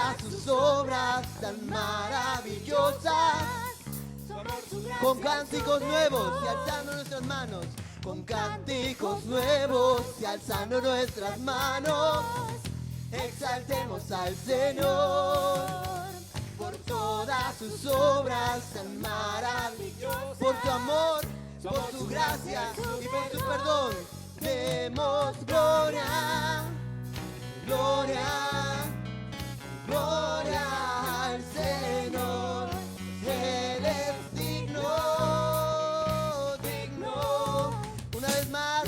todas sus obras tan maravillosas. Con cánticos nuevos y alzando nuestras manos, con cánticos nuevos y alzando nuestras manos, exaltemos al Señor por todas sus obras tan maravillosas, por tu amor, por tu gracia y por tu perdón. Demos gloria, gloria, gloria al Señor. Él es digno, digno. Una vez más,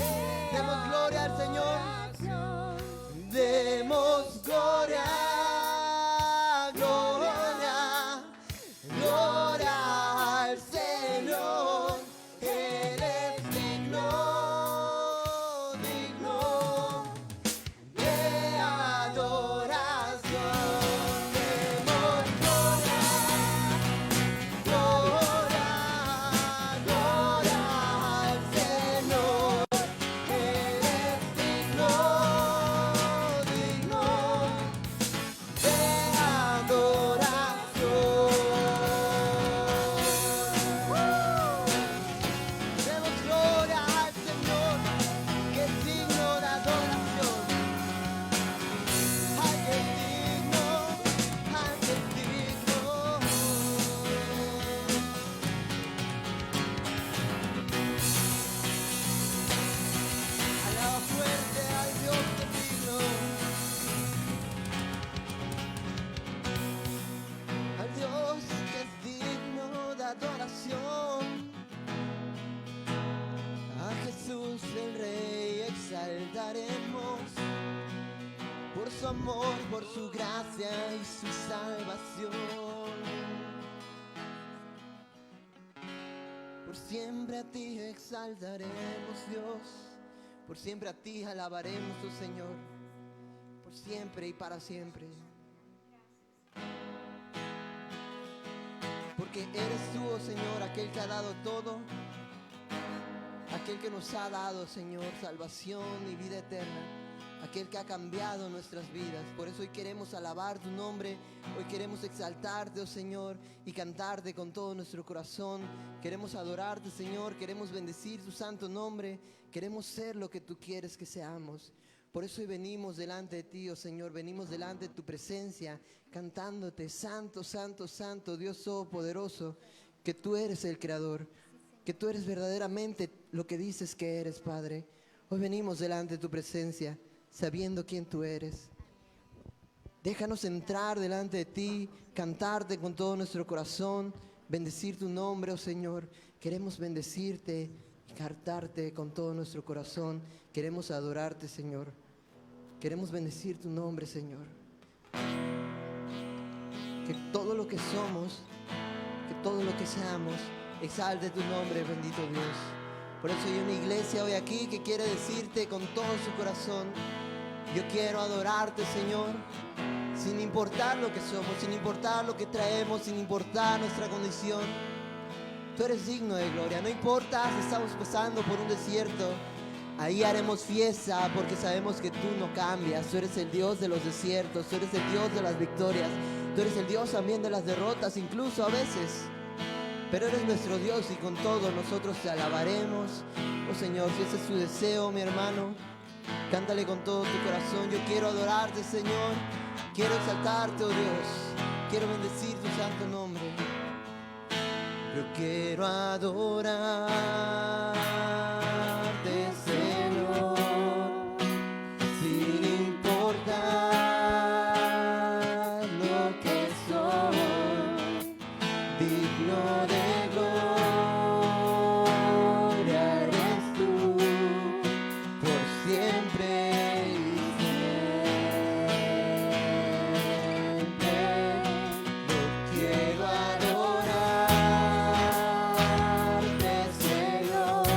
demos gloria al Señor. Demos gloria, gloria, gloria al Señor. Él es digno, digno de adoración. Demos gloria, gloria, gloria al Señor. Él es digno, digno de adoración. Demos gloria al Señor, que es digno de adoración. Ay, que es digno, ay, que es digno. Alaba fuerte al Dios que es digno, al Dios que es digno de adoración. A Jesús el Rey exaltaremos por su amor, por su gracia y su salvación. Por siempre a ti exaltaremos, Dios. Por siempre a ti alabaremos, oh Señor. Por siempre y para siempre. Porque eres tú, oh Señor, aquel que ha dado todo. Aquel que nos ha dado, Señor, salvación y vida eterna. Aquel que ha cambiado nuestras vidas. Por eso hoy queremos alabar tu nombre. Hoy queremos exaltarte, oh Señor, y cantarte con todo nuestro corazón. Queremos adorarte, Señor. Queremos bendecir tu santo nombre. Queremos ser lo que tú quieres que seamos. Por eso hoy venimos delante de ti, oh Señor. Venimos delante de tu presencia, cantándote, santo, santo, santo, Dios todopoderoso, que tú eres el Creador, que tú eres verdaderamente lo que dices que eres, Padre. Hoy venimos delante de tu presencia, sabiendo quién tú eres. Déjanos entrar delante de ti, cantarte con todo nuestro corazón, bendecir tu nombre, oh Señor. Queremos bendecirte y cantarte con todo nuestro corazón. Queremos adorarte, Señor. Queremos bendecir tu nombre, Señor. Que todo lo que somos, que todo lo que seamos, exalte tu nombre, bendito Dios. Por eso hay una iglesia hoy aquí que quiere decirte con todo su corazón: yo quiero adorarte, Señor, sin importar lo que somos, sin importar lo que traemos, sin importar nuestra condición. Tú eres digno de gloria. No importa si estamos pasando por un desierto, ahí haremos fiesta porque sabemos que tú no cambias. Tú eres el Dios de los desiertos, tú eres el Dios de las victorias, tú eres el Dios también de las derrotas, incluso a veces. Pero eres nuestro Dios y con todo nosotros te alabaremos. Oh Señor, si ese es tu deseo, mi hermano, cántale con todo tu corazón. Yo quiero adorarte, Señor. Quiero exaltarte, oh Dios. Quiero bendecir tu santo nombre. Yo quiero adorarte, Señor, sin importar lo que soy. Digno de gloria eres tú, por siempre y siempre. Yo quiero adorarte, Señor,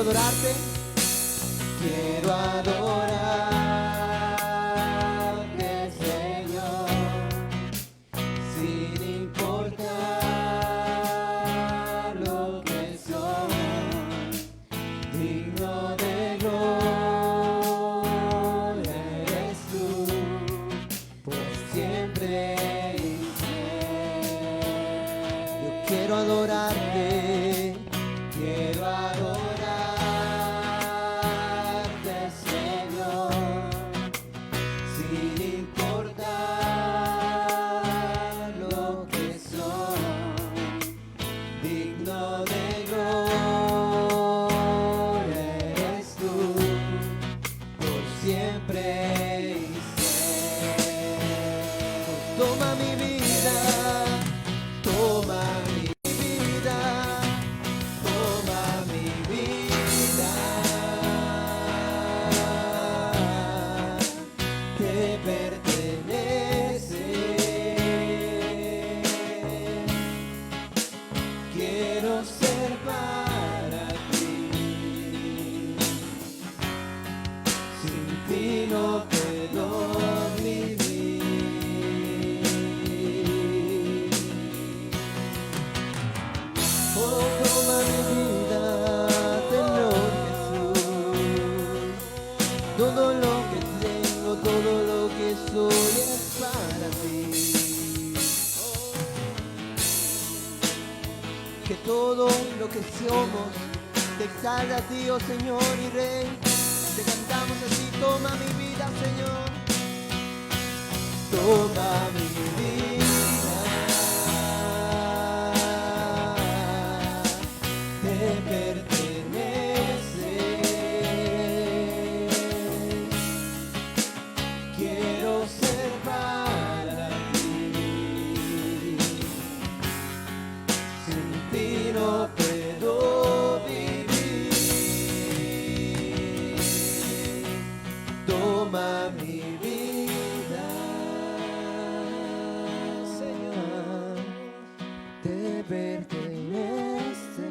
adorarte. Quiero adorarte, Señor, sin importar lo que soy, digno de gloria eres tú, por siempre y siempre. Yo quiero adorarte, quiero adorarte, Señor, sin importar lo que soy, digno de gloria eres tú, por siempre y siempre. Toma mi vida, toma mi vida, toma mi vida, te pertenece. Quiero ser para ti, sin ti no puedo vivir. Oh, toma mi vida, Señor Jesús. Todo lo que tengo, todo lo que soy es para ti. Que todo lo que somos te exalta a ti, oh Señor y Rey. Te cantamos así, toma mi vida, Señor. Toma mi vida, te pertenece. Quiero ser para ti, sin ti no puedo vivir. Toma mi vida, Señor, te pertenece.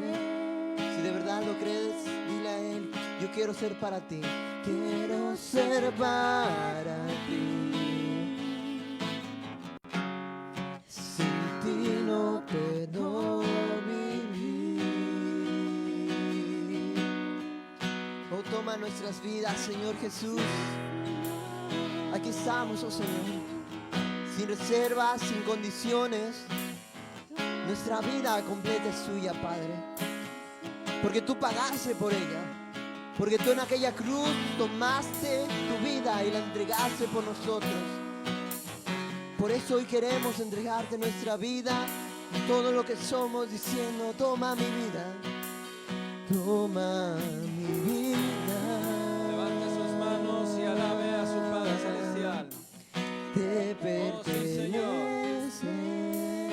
Si de verdad lo crees, dile a Él, yo quiero ser para ti. Quiero ser para ti. Sin ti no puedo vivir. Oh, toma nuestras vidas, Señor Jesús. Aquí estamos, oh Señor, sin reservas, sin condiciones. Nuestra vida completa es suya, Padre, porque tú pagaste por ella, porque tú en aquella cruz tomaste tu vida y la entregaste por nosotros. Por eso hoy queremos entregarte nuestra vida, todo lo que somos, diciendo, toma mi vida, toma mi vida. Levante sus manos y alabe a su Padre Celestial. Te Oh, sí, Señor. pertenece.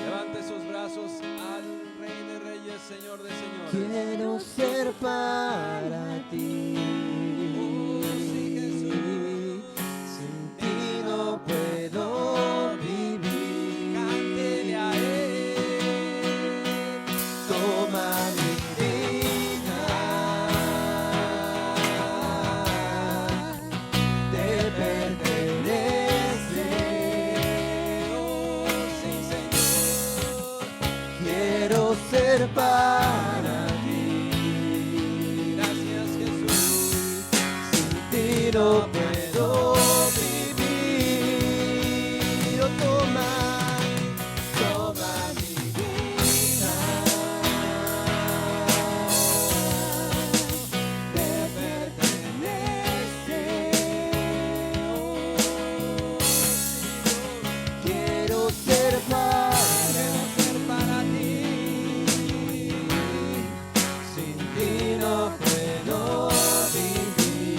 Levante sus brazos al Rey de Reyes, Señor de Señores. Quiero ser para ti. Sí, Jesús. Sin ti no puedo vivir. Cántele a Él. Toma mi vida, te pertenece. Oh, sí, Señor. Quiero ser para ti. Gracias, Jesús. Sin ti no puedo vivir. Oh, toma mi vida, te pertenece. Quiero ser para ti, sin ti no puedo vivir.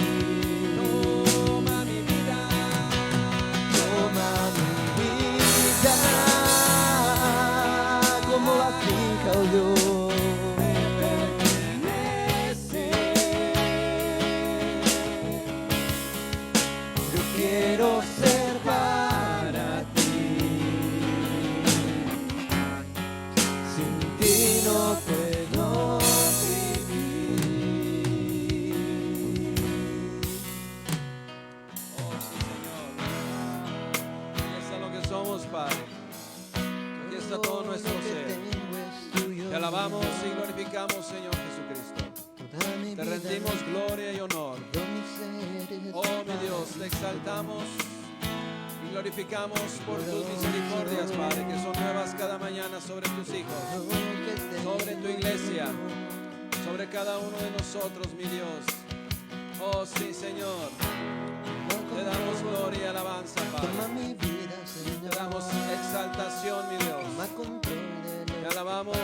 Padre. Aquí está todo nuestro ser. Te alabamos y glorificamos, Señor Jesucristo. Te rendimos gloria y honor. Oh, mi Dios, te exaltamos y glorificamos por tus misericordias, Padre, que son nuevas cada mañana sobre tus hijos, sobre tu iglesia, sobre cada uno de nosotros, mi Dios. Oh, sí, Señor. Te damos gloria y alabanza, Padre. Te damos exaltación, mi Dios. Te alabamos,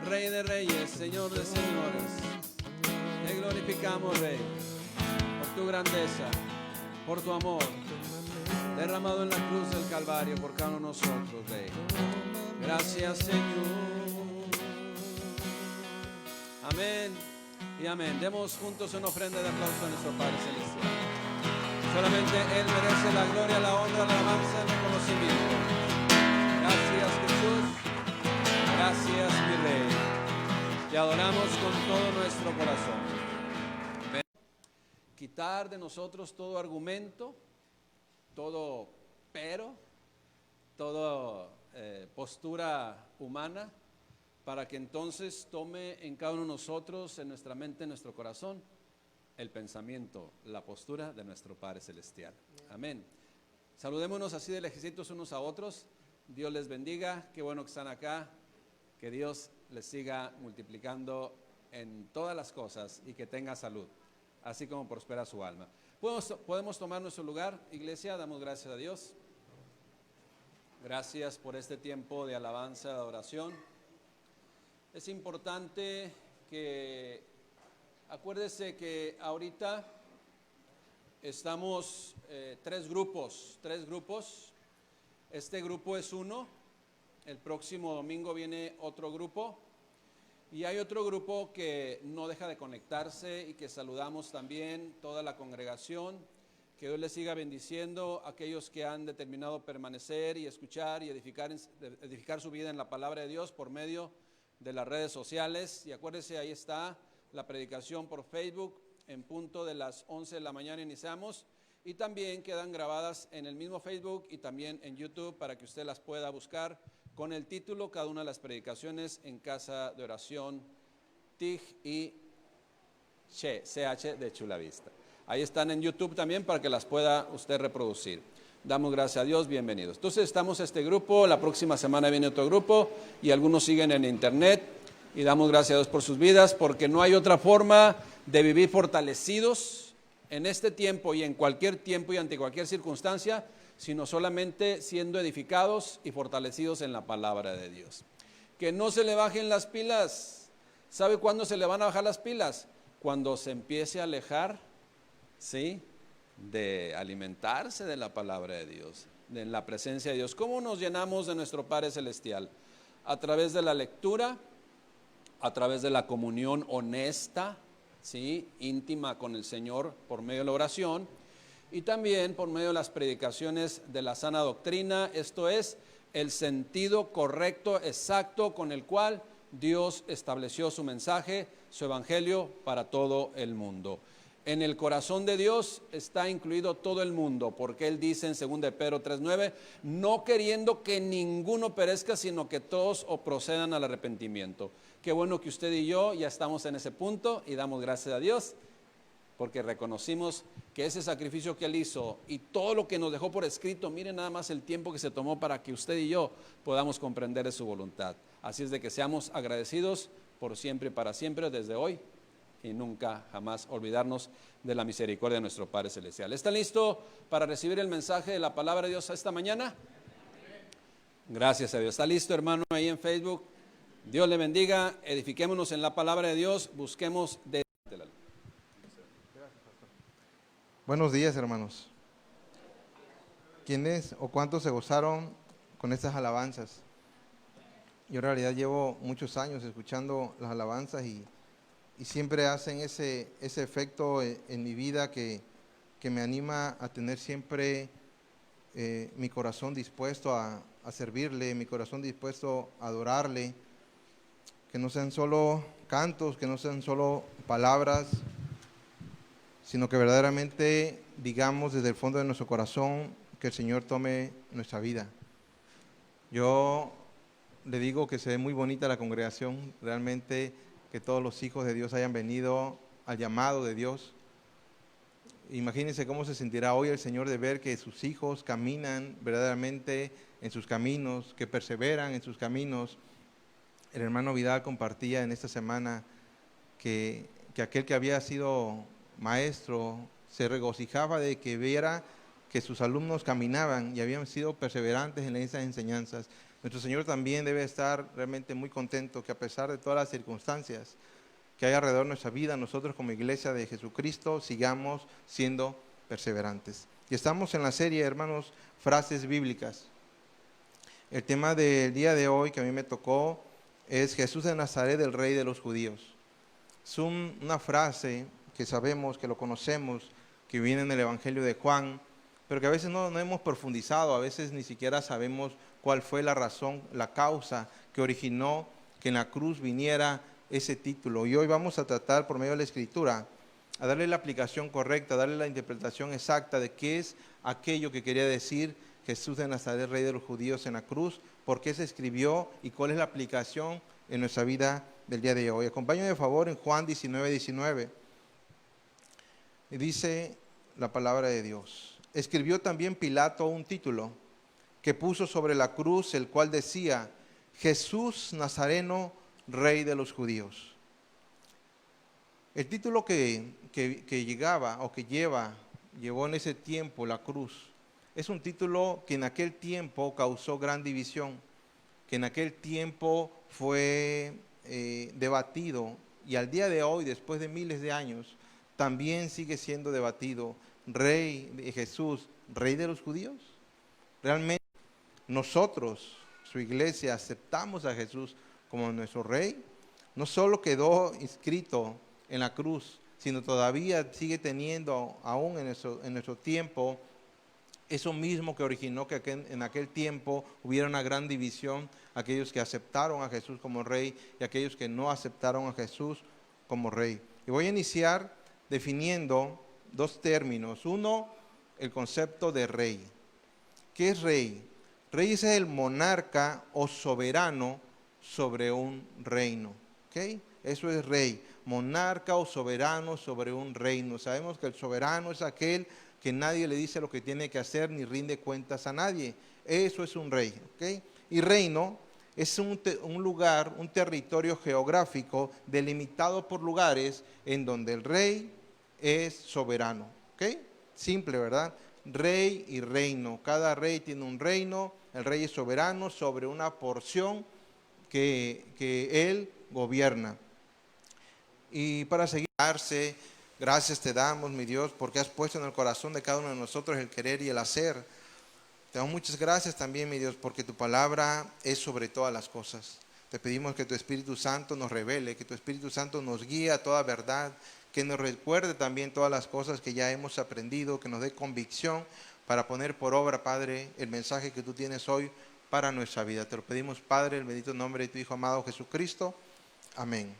Rey de Reyes, Señor de Señores. Te glorificamos, Rey, por tu grandeza, por tu amor, derramado en la cruz del Calvario por cada uno de nosotros, Rey. Gracias, Señor. Amén y amén. Demos juntos una ofrenda de aplauso a nuestro Padre Celestial. Solamente Él merece la gloria, la honra, la alabanza, el reconocimiento. Gracias, Jesús. Gracias, mi Rey. Te adoramos con todo nuestro corazón. Amén. Quitar de nosotros todo argumento, todo toda postura humana, para que entonces tome en cada uno de nosotros, en nuestra mente, en nuestro corazón, el pensamiento, la postura de nuestro Padre Celestial. Amén. Saludémonos así de lejecitos unos a otros. Dios les bendiga. Qué bueno que están acá. Que Dios les siga multiplicando en todas las cosas y que tenga salud, así como prospera su alma. Podemos tomar nuestro lugar, iglesia. Damos gracias a Dios. Gracias por este tiempo de alabanza, de adoración. Es importante que acuérdese que ahorita estamos tres grupos. Este grupo es uno. El próximo domingo viene otro grupo. Y hay otro grupo que no deja de conectarse y que saludamos también toda la congregación. Que Dios les siga bendiciendo a aquellos que han determinado permanecer y escuchar y edificar su vida en la palabra de Dios por medio de las redes sociales. Y acuérdese, ahí está la predicación por Facebook, en punto de las 11 de la mañana iniciamos, y también quedan grabadas en el mismo Facebook y también en YouTube para que usted las pueda buscar con el título, cada una de las predicaciones en Casa de Oración TIG y CH de Chula Vista. Ahí están en YouTube también para que las pueda usted reproducir. Damos gracias a Dios, bienvenidos. Entonces estamos este grupo, la próxima semana viene otro grupo y algunos siguen en internet. Y damos gracias a Dios por sus vidas, porque no hay otra forma de vivir fortalecidos en este tiempo y en cualquier tiempo y ante cualquier circunstancia, sino solamente siendo edificados y fortalecidos en la palabra de Dios. Que no se le bajen las pilas. ¿Sabe cuándo se le van a bajar las pilas? Cuando se empiece a alejar, ¿sí?, de alimentarse de la palabra de Dios, de la presencia de Dios. ¿Cómo nos llenamos de nuestro Padre Celestial? A través de la lectura, a través de la comunión honesta, ¿sí?, íntima con el Señor por medio de la oración, y también por medio de las predicaciones de la sana doctrina, esto es, el sentido correcto, exacto, con el cual Dios estableció su mensaje, su evangelio para todo el mundo. En el corazón de Dios está incluido todo el mundo, porque Él dice en 2 Pedro 3:9, no queriendo que ninguno perezca, sino que todos procedan al arrepentimiento. Qué bueno que usted y yo ya estamos en ese punto y damos gracias a Dios, porque reconocimos que ese sacrificio que Él hizo y todo lo que nos dejó por escrito, miren nada más el tiempo que se tomó para que usted y yo podamos comprender de su voluntad. Así es de que seamos agradecidos por siempre y para siempre, desde hoy y nunca jamás olvidarnos de la misericordia de nuestro Padre Celestial. ¿Está listo para recibir el mensaje de la palabra de Dios esta mañana? Gracias a Dios. ¿Está listo, hermano, ahí en Facebook? Dios le bendiga, edifiquémonos en la palabra de Dios, busquemos de la luz. Buenos días, hermanos. ¿Quiénes o cuántos se gozaron con estas alabanzas? Yo en realidad llevo muchos años escuchando las alabanzas y siempre hacen ese efecto en mi vida que me anima a tener siempre mi corazón dispuesto a servirle, mi corazón dispuesto a adorarle, que no sean solo cantos, que no sean solo palabras, sino que verdaderamente digamos desde el fondo de nuestro corazón que el Señor tome nuestra vida. Yo le digo que se ve muy bonita la congregación, realmente que todos los hijos de Dios hayan venido al llamado de Dios. Imagínense cómo se sentirá hoy el Señor de ver que sus hijos caminan verdaderamente en sus caminos, que perseveran en sus caminos. El hermano Vidal compartía en esta semana que aquel que había sido maestro se regocijaba de que viera que sus alumnos caminaban y habían sido perseverantes en esas enseñanzas. Nuestro Señor también debe estar realmente muy contento que a pesar de todas las circunstancias que hay alrededor de nuestra vida, nosotros como iglesia de Jesucristo sigamos siendo perseverantes. Y estamos en la serie, hermanos, frases bíblicas. El tema del día de hoy que a mí me tocó es Jesús de Nazaret, el Rey de los Judíos. Es una frase que sabemos, que lo conocemos, que viene en el Evangelio de Juan, pero que a veces no hemos profundizado, a veces ni siquiera sabemos cuál fue la razón, la causa que originó que en la cruz viniera ese título. Y hoy vamos a tratar por medio de la Escritura, a darle la aplicación correcta, a darle la interpretación exacta de qué es aquello que quería decir Jesús de Nazaret, Rey de los Judíos en la cruz, por qué se escribió y cuál es la aplicación en nuestra vida del día de hoy. Acompáñame de favor en Juan 19:19. Y dice la palabra de Dios. Escribió también Pilato un título que puso sobre la cruz, el cual decía: Jesús Nazareno, Rey de los Judíos. El título que llegaba o que llevó en ese tiempo la cruz, es un título que en aquel tiempo causó gran división, que en aquel tiempo fue debatido y al día de hoy, después de miles de años, también sigue siendo debatido. Rey de Jesús, Rey de los Judíos. Realmente nosotros, su iglesia, aceptamos a Jesús como nuestro Rey. No solo quedó inscrito en la cruz, sino todavía sigue teniendo aún en nuestro tiempo eso mismo que originó que en aquel tiempo hubiera una gran división, aquellos que aceptaron a Jesús como Rey y aquellos que no aceptaron a Jesús como Rey. Y voy a iniciar definiendo dos términos. Uno, el concepto de rey. ¿Qué es rey? Rey es el monarca o soberano sobre un reino. ¿Okay? Eso es rey, monarca o soberano sobre un reino. Sabemos que el soberano es aquel que nadie le dice lo que tiene que hacer ni rinde cuentas a nadie. Eso es un rey. ¿Okay? Y reino es un lugar, un territorio geográfico delimitado por lugares en donde el rey es soberano. ¿Okay? Simple, ¿verdad? Rey y reino. Cada rey tiene un reino. El rey es soberano sobre una porción que él gobierna. Y para seguirse, gracias te damos, mi Dios, porque has puesto en el corazón de cada uno de nosotros el querer y el hacer. Te damos muchas gracias también, mi Dios, porque tu palabra es sobre todas las cosas. Te pedimos que tu Espíritu Santo nos revele, que tu Espíritu Santo nos guíe a toda verdad, que nos recuerde también todas las cosas que ya hemos aprendido, que nos dé convicción para poner por obra, Padre, el mensaje que tú tienes hoy para nuestra vida. Te lo pedimos, Padre, en el bendito nombre de tu Hijo amado Jesucristo. Amén.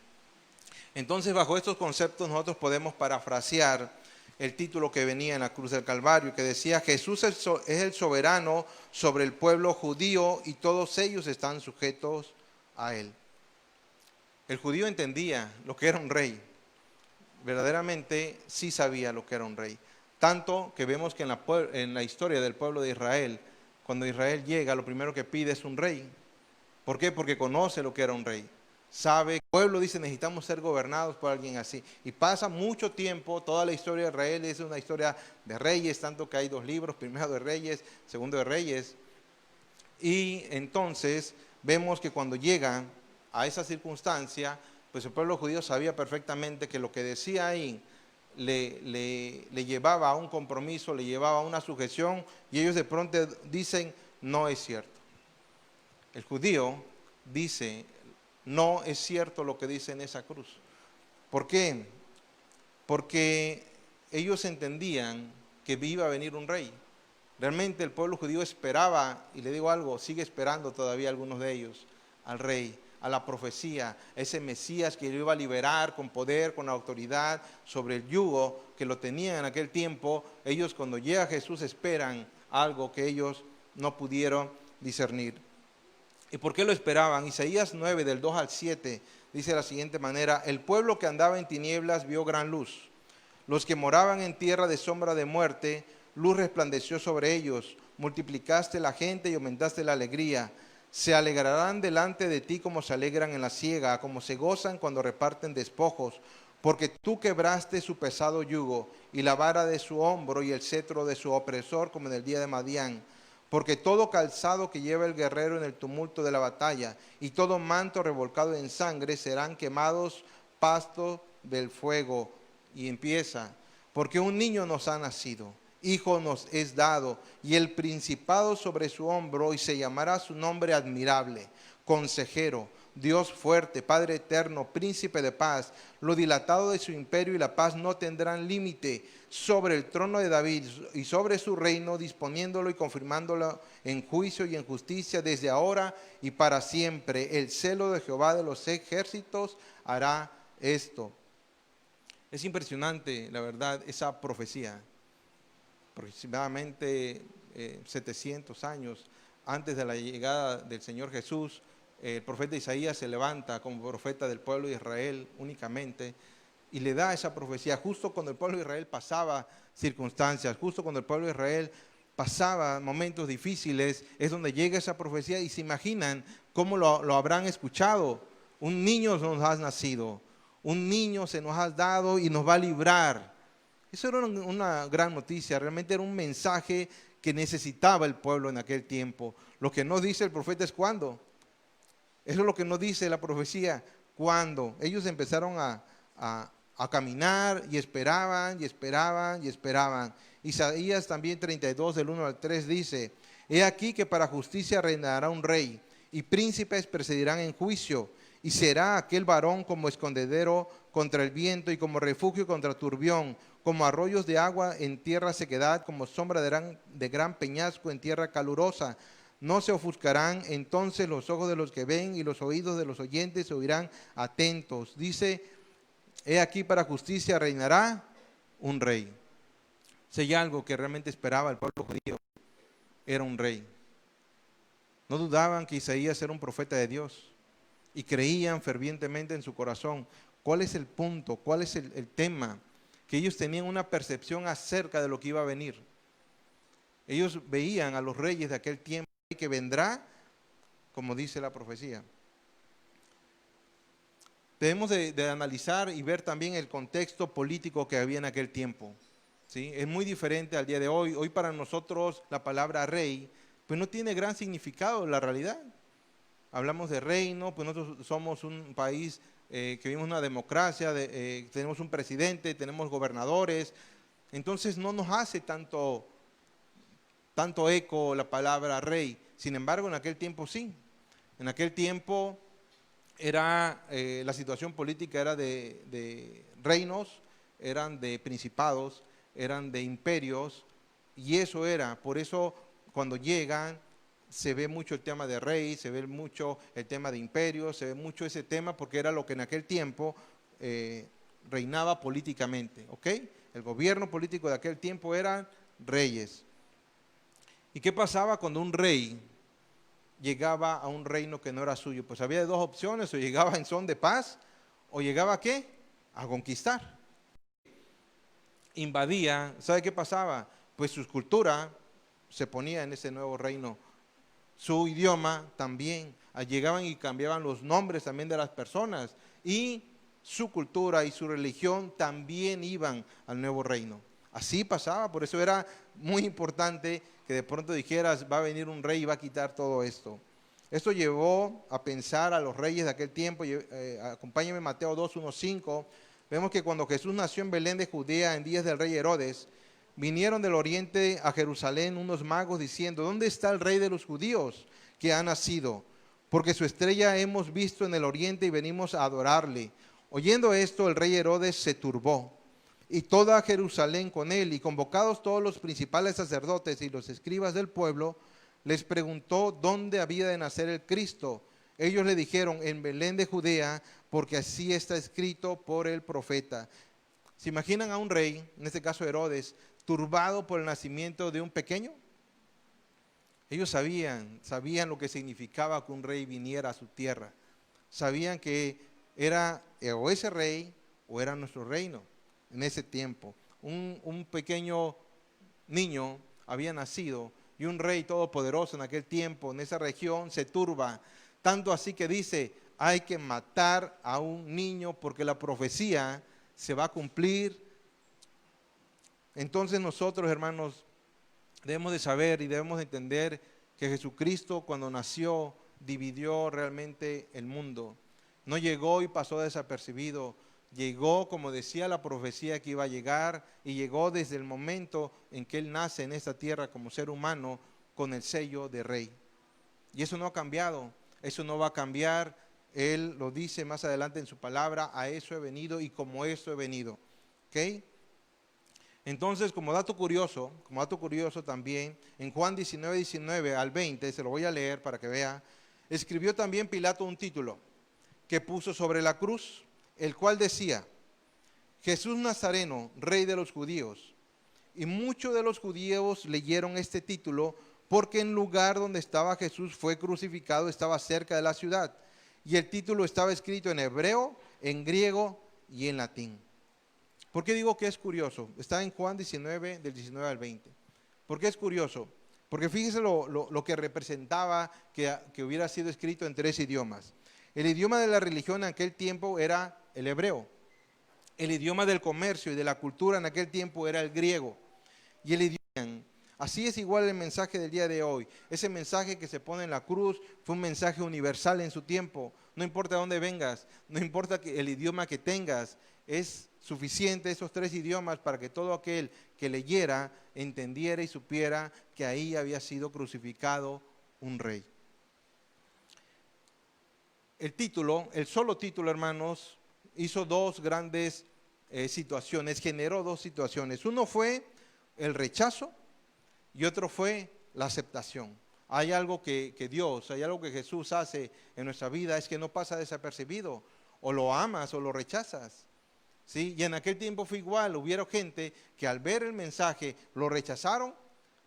Entonces, bajo estos conceptos nosotros podemos parafrasear el título que venía en la cruz del Calvario, que decía: Jesús es el soberano sobre el pueblo judío y todos ellos están sujetos a él. El judío entendía lo que era un rey, verdaderamente sí sabía lo que era un rey. Tanto que vemos que en la historia del pueblo de Israel, cuando Israel llega, lo primero que pide es un rey. ¿Por qué? Porque conoce lo que era un rey. Sabe, el pueblo dice: necesitamos ser gobernados por alguien así. Y pasa mucho tiempo, toda la historia de Israel es una historia de reyes, tanto que hay dos libros, primero de Reyes, segundo de Reyes. Y entonces vemos que cuando llegan a esa circunstancia, pues el pueblo judío sabía perfectamente que lo que decía ahí le llevaba a un compromiso, le llevaba a una sujeción, y ellos de pronto dicen: no es cierto. El judío dice: no es cierto lo que dice en esa cruz. ¿Por qué? Porque ellos entendían que iba a venir un rey. Realmente el pueblo judío esperaba, y le digo algo, sigue esperando todavía algunos de ellos, al rey, a la profecía, ese Mesías que lo iba a liberar con poder, con autoridad sobre el yugo que lo tenían en aquel tiempo. Ellos, cuando llega Jesús, esperan algo que ellos no pudieron discernir. ¿Y por qué lo esperaban? Isaías 9, del 2 al 7, dice de la siguiente manera: el pueblo que andaba en tinieblas vio gran luz. Los que moraban en tierra de sombra de muerte, luz resplandeció sobre ellos. Multiplicaste la gente y aumentaste la alegría. Se alegrarán delante de ti como se alegran en la siega, como se gozan cuando reparten despojos. Porque tú quebraste su pesado yugo y la vara de su hombro y el cetro de su opresor, como en el día de Madián. Porque todo calzado que lleva el guerrero en el tumulto de la batalla y todo manto revolcado en sangre serán quemados pasto del fuego. Y empieza: porque un niño nos ha nacido, hijo nos es dado, y el principado sobre su hombro, y se llamará su nombre admirable, consejero, Dios fuerte, Padre eterno, príncipe de paz. Lo dilatado de su imperio y la paz no tendrán límite sobre el trono de David y sobre su reino, disponiéndolo y confirmándolo en juicio y en justicia desde ahora y para siempre. El celo de Jehová de los ejércitos hará esto. Es impresionante, la verdad, esa profecía. Aproximadamente 700 años antes de la llegada del Señor Jesús, el profeta Isaías se levanta como profeta del pueblo de Israel únicamente y le da esa profecía justo cuando el pueblo de Israel pasaba circunstancias, justo cuando el pueblo de Israel pasaba momentos difíciles, es donde llega esa profecía. Y se imaginan cómo lo habrán escuchado: un niño nos ha nacido, un niño se nos ha dado y nos va a librar. Eso era una gran noticia, realmente era un mensaje que necesitaba el pueblo en aquel tiempo. Lo que no dice el profeta es cuándo. Eso es lo que no dice la profecía, cuándo. Ellos empezaron a caminar y esperaban y esperaban y esperaban. Isaías también 32 del 1 al 3 dice: he aquí que para justicia reinará un rey, y príncipes presidirán en juicio. Y será aquel varón como escondedero contra el viento y como refugio contra turbión, como arroyos de agua en tierra sequedad, como sombra de gran peñasco en tierra calurosa. No se ofuscarán entonces los ojos de los que ven y los oídos de los oyentes se oirán atentos. Dice: he aquí para justicia reinará un rey. Si hay algo que realmente esperaba el pueblo judío, era un rey. No dudaban que Isaías era un profeta de Dios y creían fervientemente en su corazón. ¿Cuál es el punto? ¿Cuál es el tema? Que ellos tenían una percepción acerca de lo que iba a venir. Ellos veían a los reyes de aquel tiempo que vendrá, como dice la profecía. Debemos de analizar y ver también el contexto político que había en aquel tiempo, ¿sí? Es muy diferente al día de hoy. Hoy para nosotros la palabra rey pues no tiene gran significado en la realidad. Hablamos de reino, pues nosotros somos un país que vivimos una democracia, tenemos un presidente, tenemos gobernadores. Entonces no nos hace tanto eco la palabra rey. Sin embargo, en aquel tiempo sí. En aquel tiempo la situación política era de reinos, eran de principados, eran de imperios, y eso era. Por eso cuando llegan se ve mucho el tema de rey, se ve mucho el tema de imperio, se ve mucho ese tema porque era lo que en aquel tiempo reinaba políticamente, ¿ok? El gobierno político de aquel tiempo eran reyes. ¿Y qué pasaba cuando un rey llegaba a un reino que no era suyo? Pues había dos opciones: o llegaba en son de paz, o llegaba ¿a qué? A conquistar. Invadía. ¿Sabe qué pasaba? Pues su cultura se ponía en ese nuevo reino, su idioma también. Llegaban y cambiaban los nombres también de las personas, y su cultura y su religión también iban al nuevo reino. Así pasaba. Por eso era muy importante que de pronto dijeras: va a venir un rey y va a quitar todo esto. Esto llevó a pensar a los reyes de aquel tiempo. Acompáñenme, Mateo 2, 1, 5. Vemos que cuando Jesús nació en Belén de Judea en días del rey Herodes, vinieron del oriente a Jerusalén unos magos diciendo: ¿dónde está el rey de los judíos que ha nacido? Porque su estrella hemos visto en el oriente y venimos a adorarle. Oyendo esto, el rey Herodes se turbó, y toda Jerusalén con él, y convocados todos los principales sacerdotes y los escribas del pueblo, les preguntó dónde había de nacer el Cristo. Ellos le dijeron: en Belén de Judea, porque así está escrito por el profeta. ¿Se imaginan a un rey, en este caso Herodes, turbado por el nacimiento de un pequeño? Ellos sabían lo que significaba que un rey viniera a su tierra. Sabían que era o ese rey o era nuestro reino en ese tiempo. Un pequeño niño había nacido y un rey todopoderoso en aquel tiempo, en esa región, se turba. Tanto así que dice, hay que matar a un niño porque la profecía se va a cumplir. Entonces nosotros, hermanos, debemos de saber y debemos de entender que Jesucristo cuando nació dividió realmente el mundo. No llegó y pasó desapercibido. Llegó, como decía la profecía que iba a llegar, y llegó desde el momento en que Él nace en esta tierra como ser humano con el sello de rey. Y eso no ha cambiado, eso no va a cambiar. Él lo dice más adelante en su palabra, a eso he venido y como eso he venido. ¿Ok? Entonces, como dato curioso también, en Juan 19, 19 al 20, se lo voy a leer para que vea, escribió también Pilato un título que puso sobre la cruz, el cual decía, Jesús Nazareno, Rey de los Judíos. Y muchos de los judíos leyeron este título porque el lugar donde estaba Jesús fue crucificado, estaba cerca de la ciudad. Y el título estaba escrito en hebreo, en griego y en latín. ¿Por qué digo que es curioso? Está en Juan 19, del 19 al 20. ¿Por qué es curioso? Porque fíjese lo que representaba que hubiera sido escrito en 3 idiomas. El idioma de la religión en aquel tiempo era el hebreo. El idioma del comercio y de la cultura en aquel tiempo era el griego. Y el idioma, así es igual el mensaje del día de hoy. Ese mensaje que se pone en la cruz fue un mensaje universal en su tiempo. No importa de dónde vengas, no importa el idioma que tengas, es suficiente esos 3 idiomas para que todo aquel que leyera, entendiera y supiera que ahí había sido crucificado un rey. El solo título, hermanos, hizo 2 grandes situaciones, generó 2 situaciones. Uno fue el rechazo y otro fue la aceptación. Hay algo que Dios, hay algo que Jesús hace en nuestra vida, es que no pasa desapercibido. O lo amas o lo rechazas. ¿Sí? Y en aquel tiempo fue igual, hubieron gente que al ver el mensaje lo rechazaron,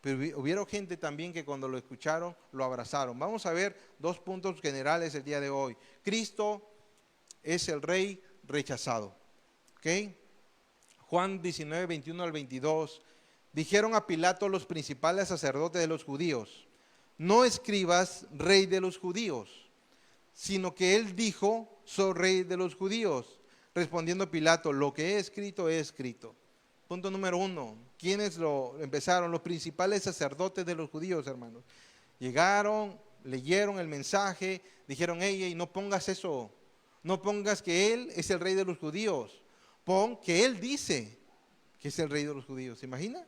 pero hubieron gente también que cuando lo escucharon lo abrazaron. Vamos a ver 2 puntos generales el día de hoy. Cristo es el rey rechazado. ¿Okay? Juan 19, 21 al 22. Dijeron a Pilato los principales sacerdotes de los judíos, no escribas rey de los judíos, sino que él dijo, soy rey de los judíos. Respondiendo Pilato, lo que he escrito, he escrito. Punto número 1. ¿Quiénes lo empezaron? Los principales sacerdotes de los judíos, hermanos. Llegaron, leyeron el mensaje, dijeron, hey, no pongas eso. No pongas que Él es el rey de los judíos. Pon que Él dice que es el rey de los judíos. ¿Se imagina?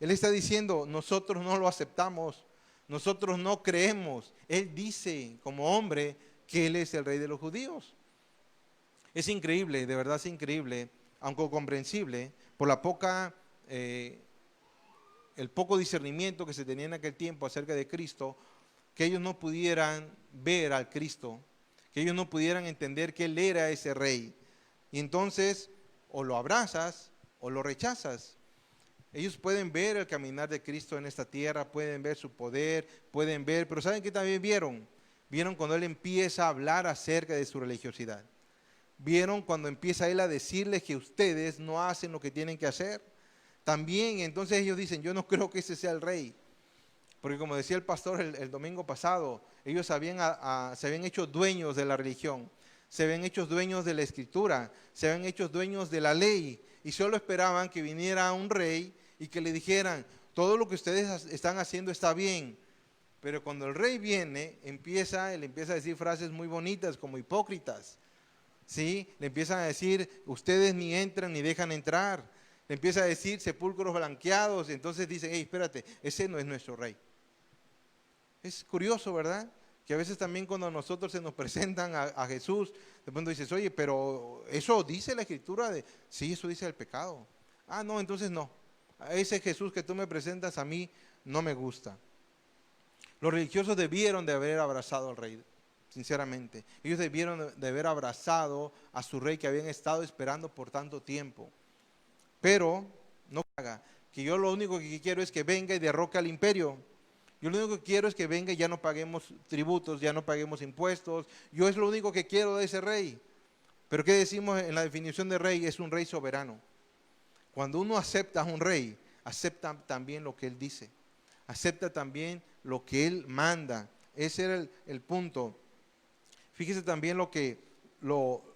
Él está diciendo, nosotros no lo aceptamos. Nosotros no creemos. Él dice como hombre que Él es el rey de los judíos. Es increíble, de verdad es increíble, aunque comprensible, por la el poco discernimiento que se tenía en aquel tiempo acerca de Cristo, que ellos no pudieran ver al Cristo, que ellos no pudieran entender que Él era ese rey. Y entonces, o lo abrazas o lo rechazas. Ellos pueden ver el caminar de Cristo en esta tierra, pueden ver su poder, pueden ver, pero ¿saben qué también vieron? Vieron cuando Él empieza a hablar acerca de su religiosidad. Vieron cuando empieza Él a decirles que ustedes no hacen lo que tienen que hacer. También entonces ellos dicen, yo no creo que ese sea el rey. Porque como decía el pastor el domingo pasado, ellos se habían hecho dueños de la religión, se habían hecho dueños de la escritura, se habían hecho dueños de la ley y solo esperaban que viniera un rey y que le dijeran, todo lo que ustedes están haciendo está bien. Pero cuando el rey viene, él empieza a decir frases muy bonitas como hipócritas. ¿Sí? Le empiezan a decir, ustedes ni entran ni dejan entrar. Le empieza a decir sepulcros blanqueados. Y entonces dicen, hey, espérate, ese no es nuestro rey. Es curioso, ¿verdad? Que a veces también cuando a nosotros se nos presentan a Jesús, de pronto dices, oye, pero eso dice la escritura de, sí, eso dice el pecado. Ah, no, entonces no. Ese Jesús que tú me presentas a mí no me gusta. Los religiosos debieron de haber abrazado al rey. Sinceramente, ellos debieron de haber abrazado a su rey que habían estado esperando por tanto tiempo. Pero no haga que yo lo único que quiero es que venga y derroque al imperio. Yo lo único que quiero es que venga y ya no paguemos tributos, ya no paguemos impuestos. Yo es lo único que quiero de ese rey. Pero ¿qué decimos en la definición de rey? Es un rey soberano. Cuando uno acepta a un rey, acepta también lo que él dice. Acepta también lo que él manda. Ese era el punto. Fíjese también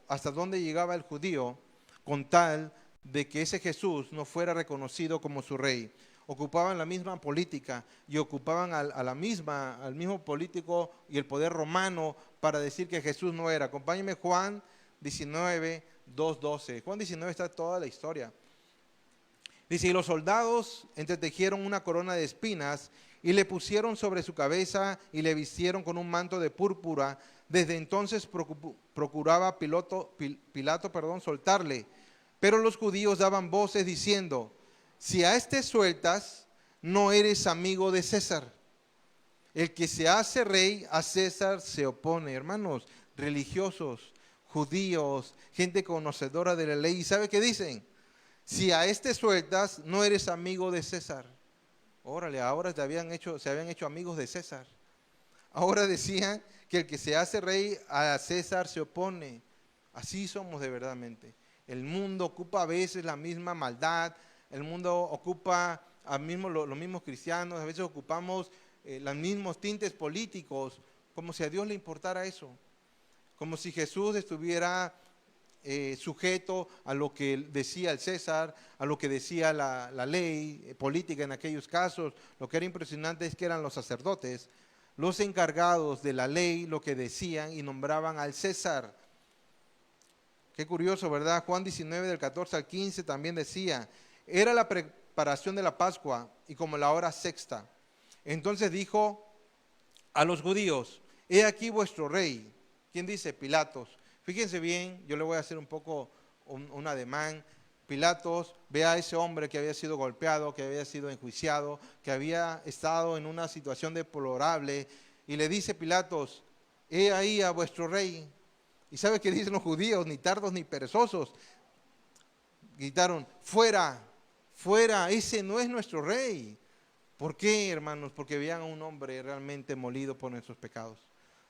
hasta dónde llegaba el judío con tal de que ese Jesús no fuera reconocido como su rey. Ocupaban la misma política y ocupaban al mismo político y el poder romano para decir que Jesús no era. Acompáñenme Juan 19, 2:12. Juan 19 está toda la historia. Dice, y los soldados entretejieron una corona de espinas y le pusieron sobre su cabeza y le vistieron con un manto de púrpura. Desde entonces procuraba Pilato, soltarle. Pero los judíos daban voces diciendo, si a este sueltas, no eres amigo de César. El que se hace rey a César se opone. Hermanos, religiosos, judíos, gente conocedora de la ley. ¿Y sabe qué dicen? Si a este sueltas, no eres amigo de César. Órale, ahora se habían hecho amigos de César. Ahora decían que el que se hace rey a César se opone. Así somos de verdadmente. El mundo ocupa a veces la misma maldad. El mundo ocupa los mismos cristianos. A veces ocupamos los mismos tintes políticos. Como si a Dios le importara eso. Como si Jesús estuviera sujeto a lo que decía el César, a lo que decía la ley política en aquellos casos. Lo que era impresionante es que eran los sacerdotes, los encargados de la ley, lo que decían y nombraban al César. Qué curioso, ¿verdad? Juan 19 del 14 al 15 también decía, era la preparación de la Pascua y como la hora sexta. Entonces dijo a los judíos, he aquí vuestro rey. ¿Quién dice? Pilatos. Fíjense bien, yo le voy a hacer un poco un ademán. Pilatos ve a ese hombre que había sido golpeado, que había sido enjuiciado, que había estado en una situación deplorable, y le dice Pilatos, he ahí a vuestro rey. ¿Y sabe qué dicen los judíos? Ni tardos ni perezosos. Gritaron, fuera, fuera, ese no es nuestro rey. ¿Por qué, hermanos? Porque veían a un hombre realmente molido por nuestros pecados.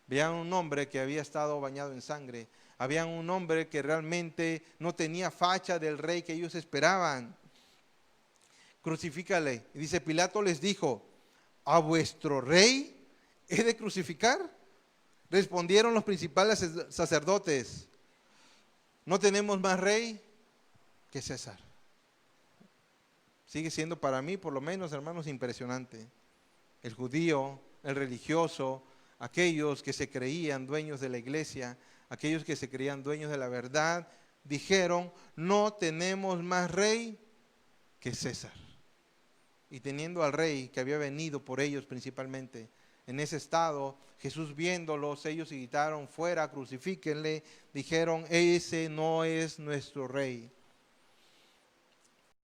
Veían a un hombre que había estado bañado en sangre. Habían un hombre que realmente no tenía facha del rey que ellos esperaban. Crucifícale. Y dice, Pilato les dijo, ¿a vuestro rey he de crucificar? Respondieron los principales sacerdotes, no tenemos más rey que César. Sigue siendo para mí, por lo menos, hermanos, impresionante. El judío, el religioso, aquellos que se creían dueños de la iglesia, aquellos que se creían dueños de la verdad, dijeron, no tenemos más rey que César. Y teniendo al rey que había venido por ellos principalmente, en ese estado, Jesús viéndolos, ellos gritaron, fuera, crucifíquenle, dijeron, ese no es nuestro rey.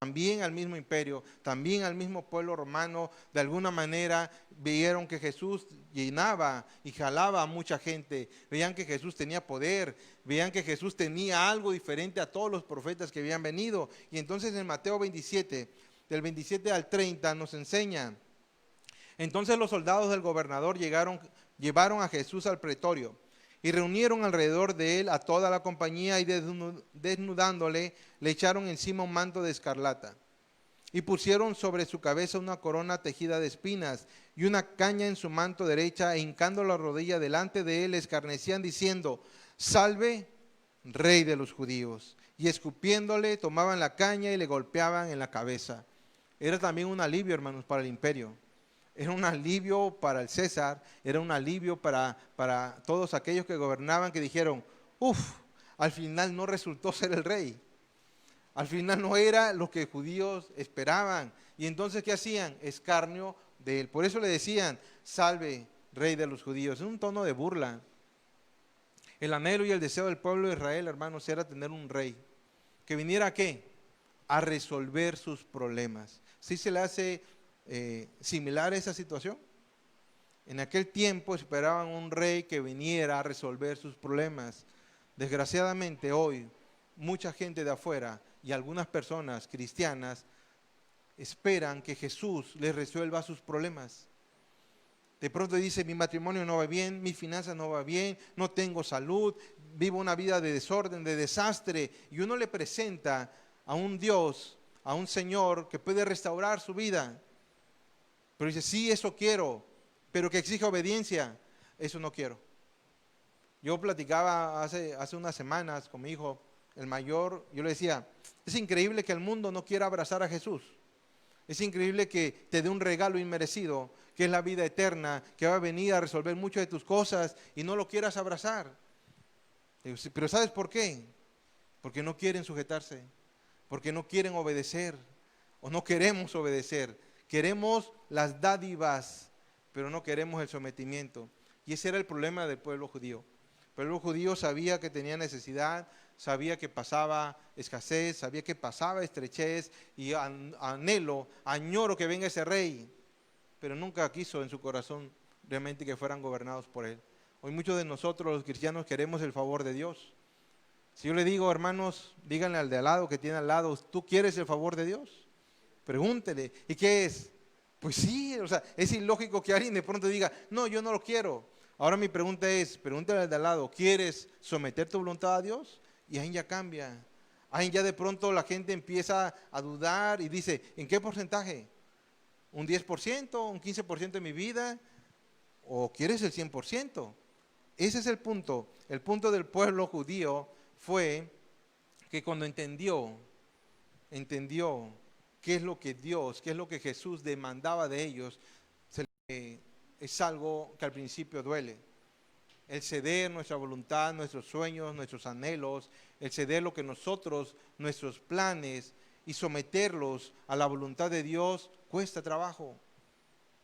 También al mismo imperio, también al mismo pueblo romano, de alguna manera vieron que Jesús llenaba y jalaba a mucha gente, veían que Jesús tenía poder, veían que Jesús tenía algo diferente a todos los profetas que habían venido. Y entonces en Mateo 27, del 27 al 30 nos enseña, entonces los soldados del gobernador llevaron a Jesús al pretorio y reunieron alrededor de él a toda la compañía y desnudándole le echaron encima un manto de escarlata y pusieron sobre su cabeza una corona tejida de espinas y una caña en su manto derecha e hincando la rodilla delante de él escarnecían diciendo, salve, rey de los judíos. Y escupiéndole tomaban la caña y le golpeaban en la cabeza. Era también un alivio, hermanos, para el imperio. Era un alivio para el César, era un alivio para todos aquellos que gobernaban que dijeron, al final no resultó ser el rey. Al final no era lo que judíos esperaban. Y entonces, ¿qué hacían? Escarnio de él. Por eso le decían, salve, rey de los judíos. En un tono de burla. El anhelo y el deseo del pueblo de Israel, hermanos, era tener un rey. ¿Que viniera a qué? A resolver sus problemas. ¿Sí se le hace similar a esa situación? En aquel tiempo esperaban un rey que viniera a resolver sus problemas. Desgraciadamente hoy, mucha gente de afuera y algunas personas cristianas esperan que Jesús les resuelva sus problemas. De pronto dice, mi matrimonio no va bien, mis finanzas no va bien, no tengo salud, vivo una vida de desorden, de desastre. Y uno le presenta a un Dios, a un Señor que puede restaurar su vida. Pero dice, sí, eso quiero, pero que exija obediencia, eso no quiero. Yo platicaba hace unas semanas con mi hijo, el mayor, yo le decía, es increíble que el mundo no quiera abrazar a Jesús. Es increíble que te dé un regalo inmerecido, que es la vida eterna, que va a venir a resolver muchas de tus cosas y no lo quieras abrazar. Digo, sí, pero ¿sabes por qué? Porque no quieren sujetarse, porque no quieren obedecer o no queremos obedecer. Queremos las dádivas, pero no queremos el sometimiento. Y ese era el problema del pueblo judío. El pueblo judío sabía que tenía necesidad, sabía que pasaba escasez, sabía que pasaba estrechez y añoro que venga ese rey, pero nunca quiso en su corazón realmente que fueran gobernados por él. Hoy muchos de nosotros los cristianos queremos el favor de Dios. Si yo le digo, hermanos, díganle al de al lado que tiene al lado, ¿tú quieres el favor de Dios? Pregúntele, ¿y qué es? Pues sí, o sea, es ilógico que alguien de pronto diga, no, yo no lo quiero. Ahora mi pregunta es, pregúntale al de al lado, ¿quieres someter tu voluntad a Dios? Y ahí ya cambia. Ahí ya de pronto la gente empieza a dudar y dice, ¿en qué porcentaje? ¿Un 10%? ¿Un 15% de mi vida? ¿O quieres el 100%? Ese es el punto. El punto del pueblo judío fue que cuando entendió qué es lo que Dios, qué es lo que Jesús demandaba de ellos, es algo que al principio duele. El ceder nuestra voluntad, nuestros sueños, nuestros anhelos, el ceder lo que nosotros, nuestros planes y someterlos a la voluntad de Dios cuesta trabajo.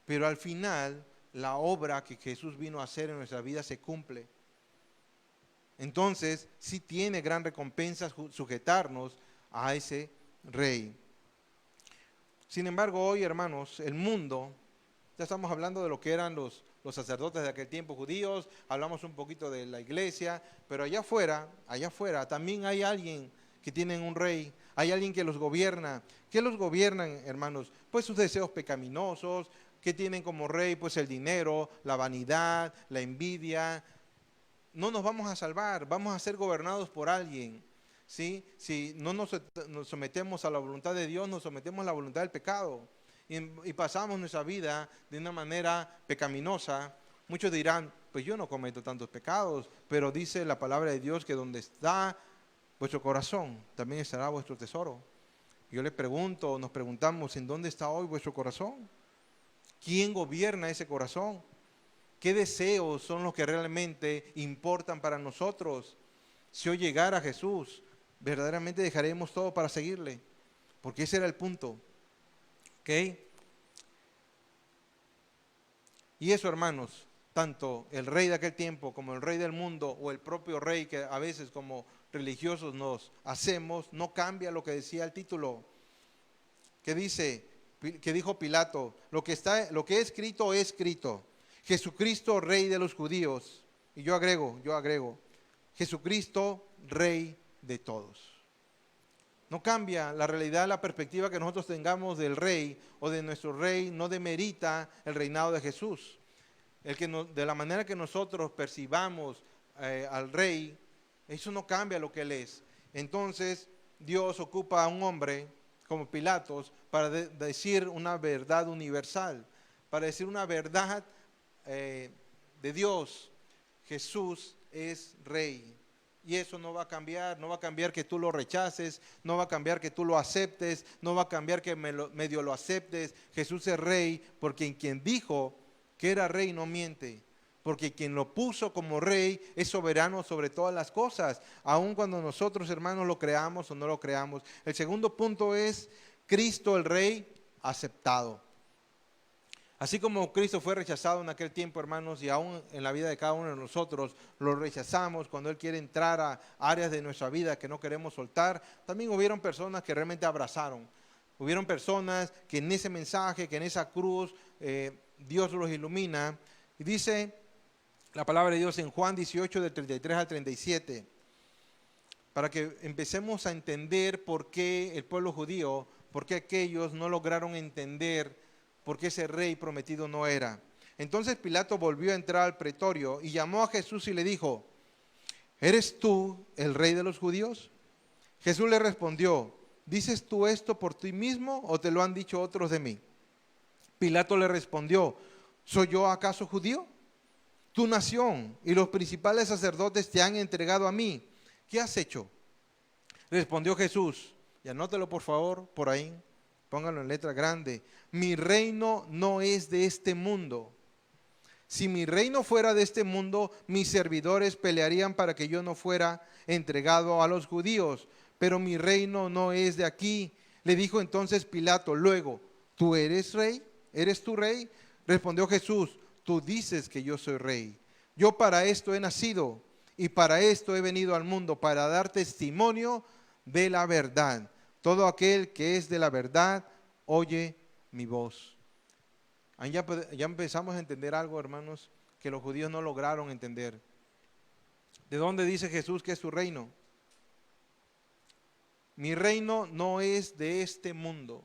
Pero al final la obra que Jesús vino a hacer en nuestra vida se cumple. Entonces sí tiene gran recompensa sujetarnos a ese rey. Sin embargo, hoy, hermanos, el mundo, ya estamos hablando de lo que eran los sacerdotes de aquel tiempo judíos, hablamos un poquito de la iglesia, pero allá afuera también hay alguien que tiene un rey, hay alguien que los gobierna. ¿Qué los gobiernan, hermanos? Pues sus deseos pecaminosos, que tienen como rey pues el dinero, la vanidad, la envidia. No nos vamos a salvar, vamos a ser gobernados por alguien. ¿Sí? Si no nos sometemos a la voluntad de Dios, nos sometemos a la voluntad del pecado y pasamos nuestra vida de una manera pecaminosa. Muchos dirán, pues yo no cometo tantos pecados, pero dice la palabra de Dios que donde está vuestro corazón, también estará vuestro tesoro. Yo les pregunto, nos preguntamos, ¿en dónde está hoy vuestro corazón? ¿Quién gobierna ese corazón? ¿Qué deseos son los que realmente importan para nosotros? Si hoy llegara Jesús, verdaderamente dejaremos todo para seguirle, porque ese era el punto. ¿Ok? Y eso, hermanos, tanto el rey de aquel tiempo como el rey del mundo o el propio rey que a veces como religiosos nos hacemos, no cambia lo que decía el título. ¿Qué dice? Que dijo Pilato, lo que es escrito, Jesucristo, rey de los judíos. Y yo agrego, Jesucristo, rey de todos. No cambia la realidad, la perspectiva que nosotros tengamos del rey o de nuestro rey, no demerita el reinado de Jesús. De la manera que nosotros percibamos al rey, eso no cambia lo que él es. Entonces Dios ocupa a un hombre como Pilatos para decir una verdad universal, para decir una verdad de Dios. Jesús es rey. Y eso no va a cambiar que tú lo rechaces, no va a cambiar que tú lo aceptes, no va a cambiar que medio lo aceptes. Jesús es rey porque quien dijo que era rey no miente, porque quien lo puso como rey es soberano sobre todas las cosas, aun cuando nosotros, hermanos, lo creamos o no lo creamos. El segundo punto es Cristo el rey aceptado. Así como Cristo fue rechazado en aquel tiempo, hermanos, y aún en la vida de cada uno de nosotros lo rechazamos cuando Él quiere entrar a áreas de nuestra vida que no queremos soltar, también hubieron personas que realmente abrazaron. Hubieron personas que en ese mensaje, que en esa cruz, Dios los ilumina. Y dice la palabra de Dios en Juan 18, del 33 al 37, para que empecemos a entender por qué el pueblo judío, por qué aquellos no lograron entender porque ese rey prometido no era. Entonces Pilato volvió a entrar al pretorio y llamó a Jesús y le dijo: ¿eres tú el rey de los judíos? Jesús le respondió: ¿dices tú esto por ti mismo o te lo han dicho otros de mí? Pilato le respondió: ¿soy yo acaso judío? Tu nación y los principales sacerdotes te han entregado a mí. ¿Qué has hecho? Respondió Jesús, y anótelo por favor por ahí, póngalo en letra grande: mi reino no es de este mundo. Si mi reino fuera de este mundo, mis servidores pelearían para que yo no fuera entregado a los judíos, pero mi reino no es de aquí. Le dijo entonces Pilato luego: ¿tú eres rey? ¿Eres tú rey? Respondió Jesús: tú dices que yo soy rey. Yo para esto he nacido y para esto he venido al mundo, para dar testimonio de la verdad. Todo aquel que es de la verdad oye mi voz. Ahí ya empezamos a entender algo, hermanos, que los judíos no lograron entender. ¿De dónde dice Jesús que es su reino? Mi reino no es de este mundo.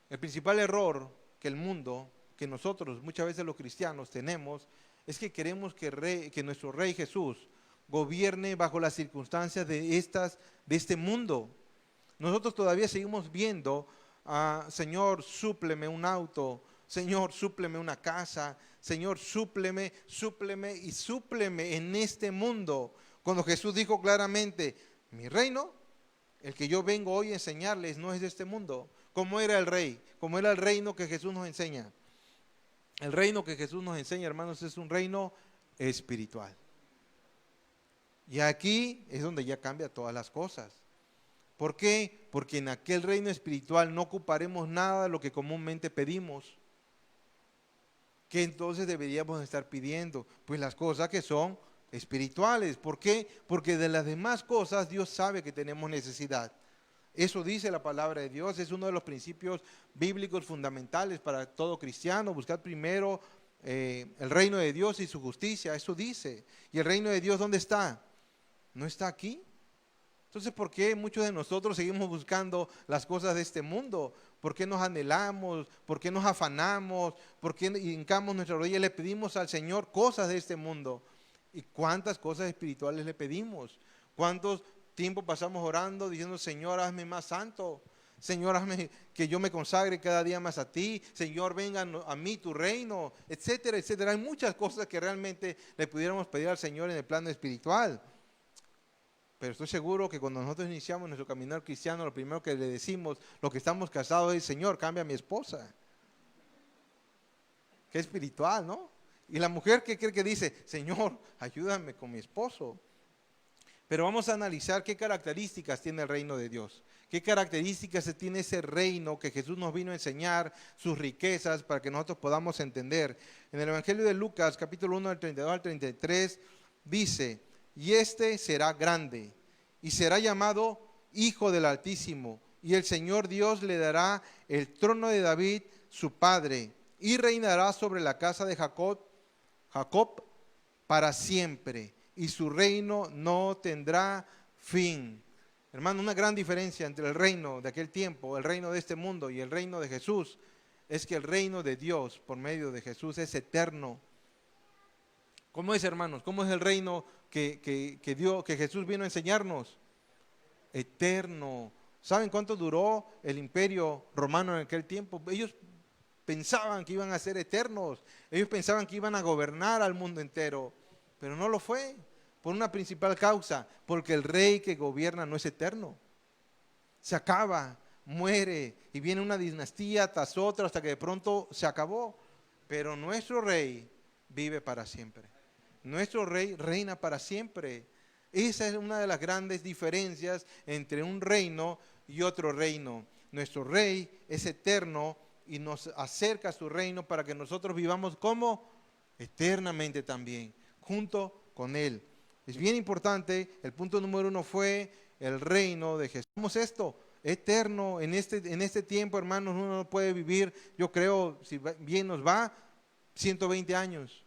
El principal error que el mundo, que nosotros, muchas veces los cristianos, tenemos, es que queremos que nuestro Rey Jesús gobierne bajo las circunstancias de este mundo. Nosotros todavía seguimos viendo: Señor, súpleme un auto, Señor, súpleme una casa, Señor, súpleme y súpleme en este mundo. Cuando Jesús dijo claramente: mi reino, el que yo vengo hoy a enseñarles, no es de este mundo. ¿Cómo era el rey? ¿Cómo era el reino que Jesús nos enseña? El reino que Jesús nos enseña, hermanos, es un reino espiritual. Y aquí es donde ya cambia todas las cosas. ¿Por qué? Porque en aquel reino espiritual no ocuparemos nada de lo que comúnmente pedimos. ¿Qué entonces deberíamos estar pidiendo? Pues las cosas que son espirituales. ¿Por qué? Porque de las demás cosas Dios sabe que tenemos necesidad. Eso dice la palabra de Dios, es uno de los principios bíblicos fundamentales para todo cristiano: buscar primero el reino de Dios y su justicia. Eso dice. ¿Y el reino de Dios dónde está? ¿No está aquí? Entonces, ¿por qué muchos de nosotros seguimos buscando las cosas de este mundo? ¿Por qué nos anhelamos? ¿Por qué nos afanamos? ¿Por qué hincamos nuestra rodilla y le pedimos al Señor cosas de este mundo? ¿Y cuántas cosas espirituales le pedimos? ¿Cuántos tiempo pasamos orando diciendo: Señor, hazme más santo? Señor, hazme que yo me consagre cada día más a ti. Señor, venga a mí tu reino, etcétera, etcétera. Hay muchas cosas que realmente le pudiéramos pedir al Señor en el plano espiritual. Pero estoy seguro que cuando nosotros iniciamos nuestro caminar cristiano, lo primero que le decimos, los que estamos casados, es: Señor, cambia a mi esposa. Qué espiritual, ¿no? Y la mujer, ¿qué cree que dice? Señor, ayúdame con mi esposo. Pero vamos a analizar qué características tiene el reino de Dios. ¿Qué características tiene ese reino que Jesús nos vino a enseñar, sus riquezas, para que nosotros podamos entender? En el Evangelio de Lucas, capítulo 1, del 32 al 33, dice: y este será grande, y será llamado Hijo del Altísimo, y el Señor Dios le dará el trono de David, su padre, y reinará sobre la casa de Jacob para siempre, y su reino no tendrá fin. Hermano, una gran diferencia entre el reino de aquel tiempo, el reino de este mundo y el reino de Jesús, es que el reino de Dios por medio de Jesús es eterno. ¿Cómo es, hermanos? ¿Cómo es el reino que Jesús vino a enseñarnos? Eterno. ¿Saben cuánto duró el imperio romano en aquel tiempo? Ellos pensaban que iban a ser eternos. Ellos pensaban que iban a gobernar al mundo entero, pero no lo fue. Por una principal causa: porque el rey que gobierna no es eterno. Se acaba, muere, y viene una dinastía tras otra hasta que de pronto se acabó. Pero nuestro rey vive para siempre. Nuestro rey reina para siempre. Esa es una de las grandes diferencias entre un reino y otro reino. Nuestro rey es eterno y nos acerca a su reino para que nosotros vivamos como eternamente también, junto con él. Es bien importante. El punto número 1 fue el reino de Jesús. ¿Cómo es esto? Eterno. En este tiempo, hermanos, uno no puede vivir, yo creo, si bien nos va, 120 años.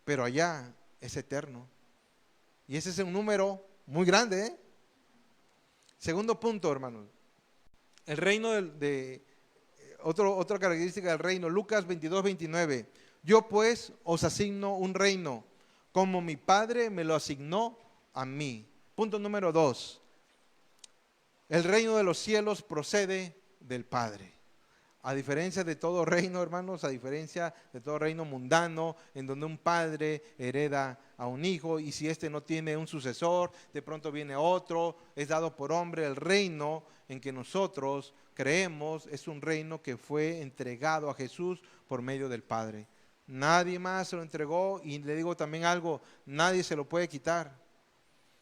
Pero allá es eterno. Y ese es un número muy grande, ¿eh? Segundo punto, hermanos. El reino otra característica del reino. Lucas 22, 29. Yo pues os asigno un reino, como mi Padre me lo asignó a mí. Punto número 2. El reino de los cielos procede del Padre. A diferencia de todo reino, hermanos, a diferencia de todo reino mundano, en donde un padre hereda a un hijo, y si éste no tiene un sucesor, de pronto viene otro, es dado por hombre. El reino en que nosotros creemos es un reino que fue entregado a Jesús por medio del Padre. Nadie más se lo entregó, y le digo también algo, nadie se lo puede quitar.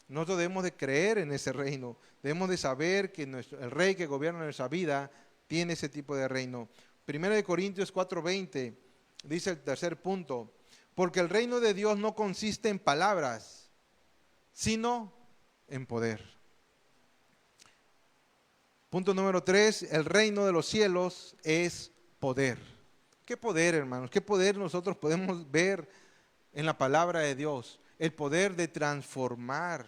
Nosotros debemos de creer en ese reino, debemos de saber que el rey que gobierna nuestra vida tiene ese tipo de reino. 1 Corintios 4:20 dice el tercer punto, porque el reino de Dios no consiste en palabras, sino en poder. Punto número 3, el reino de los cielos es poder. ¿Qué poder, hermanos? ¿Qué poder nosotros podemos ver en la palabra de Dios? El poder de transformar,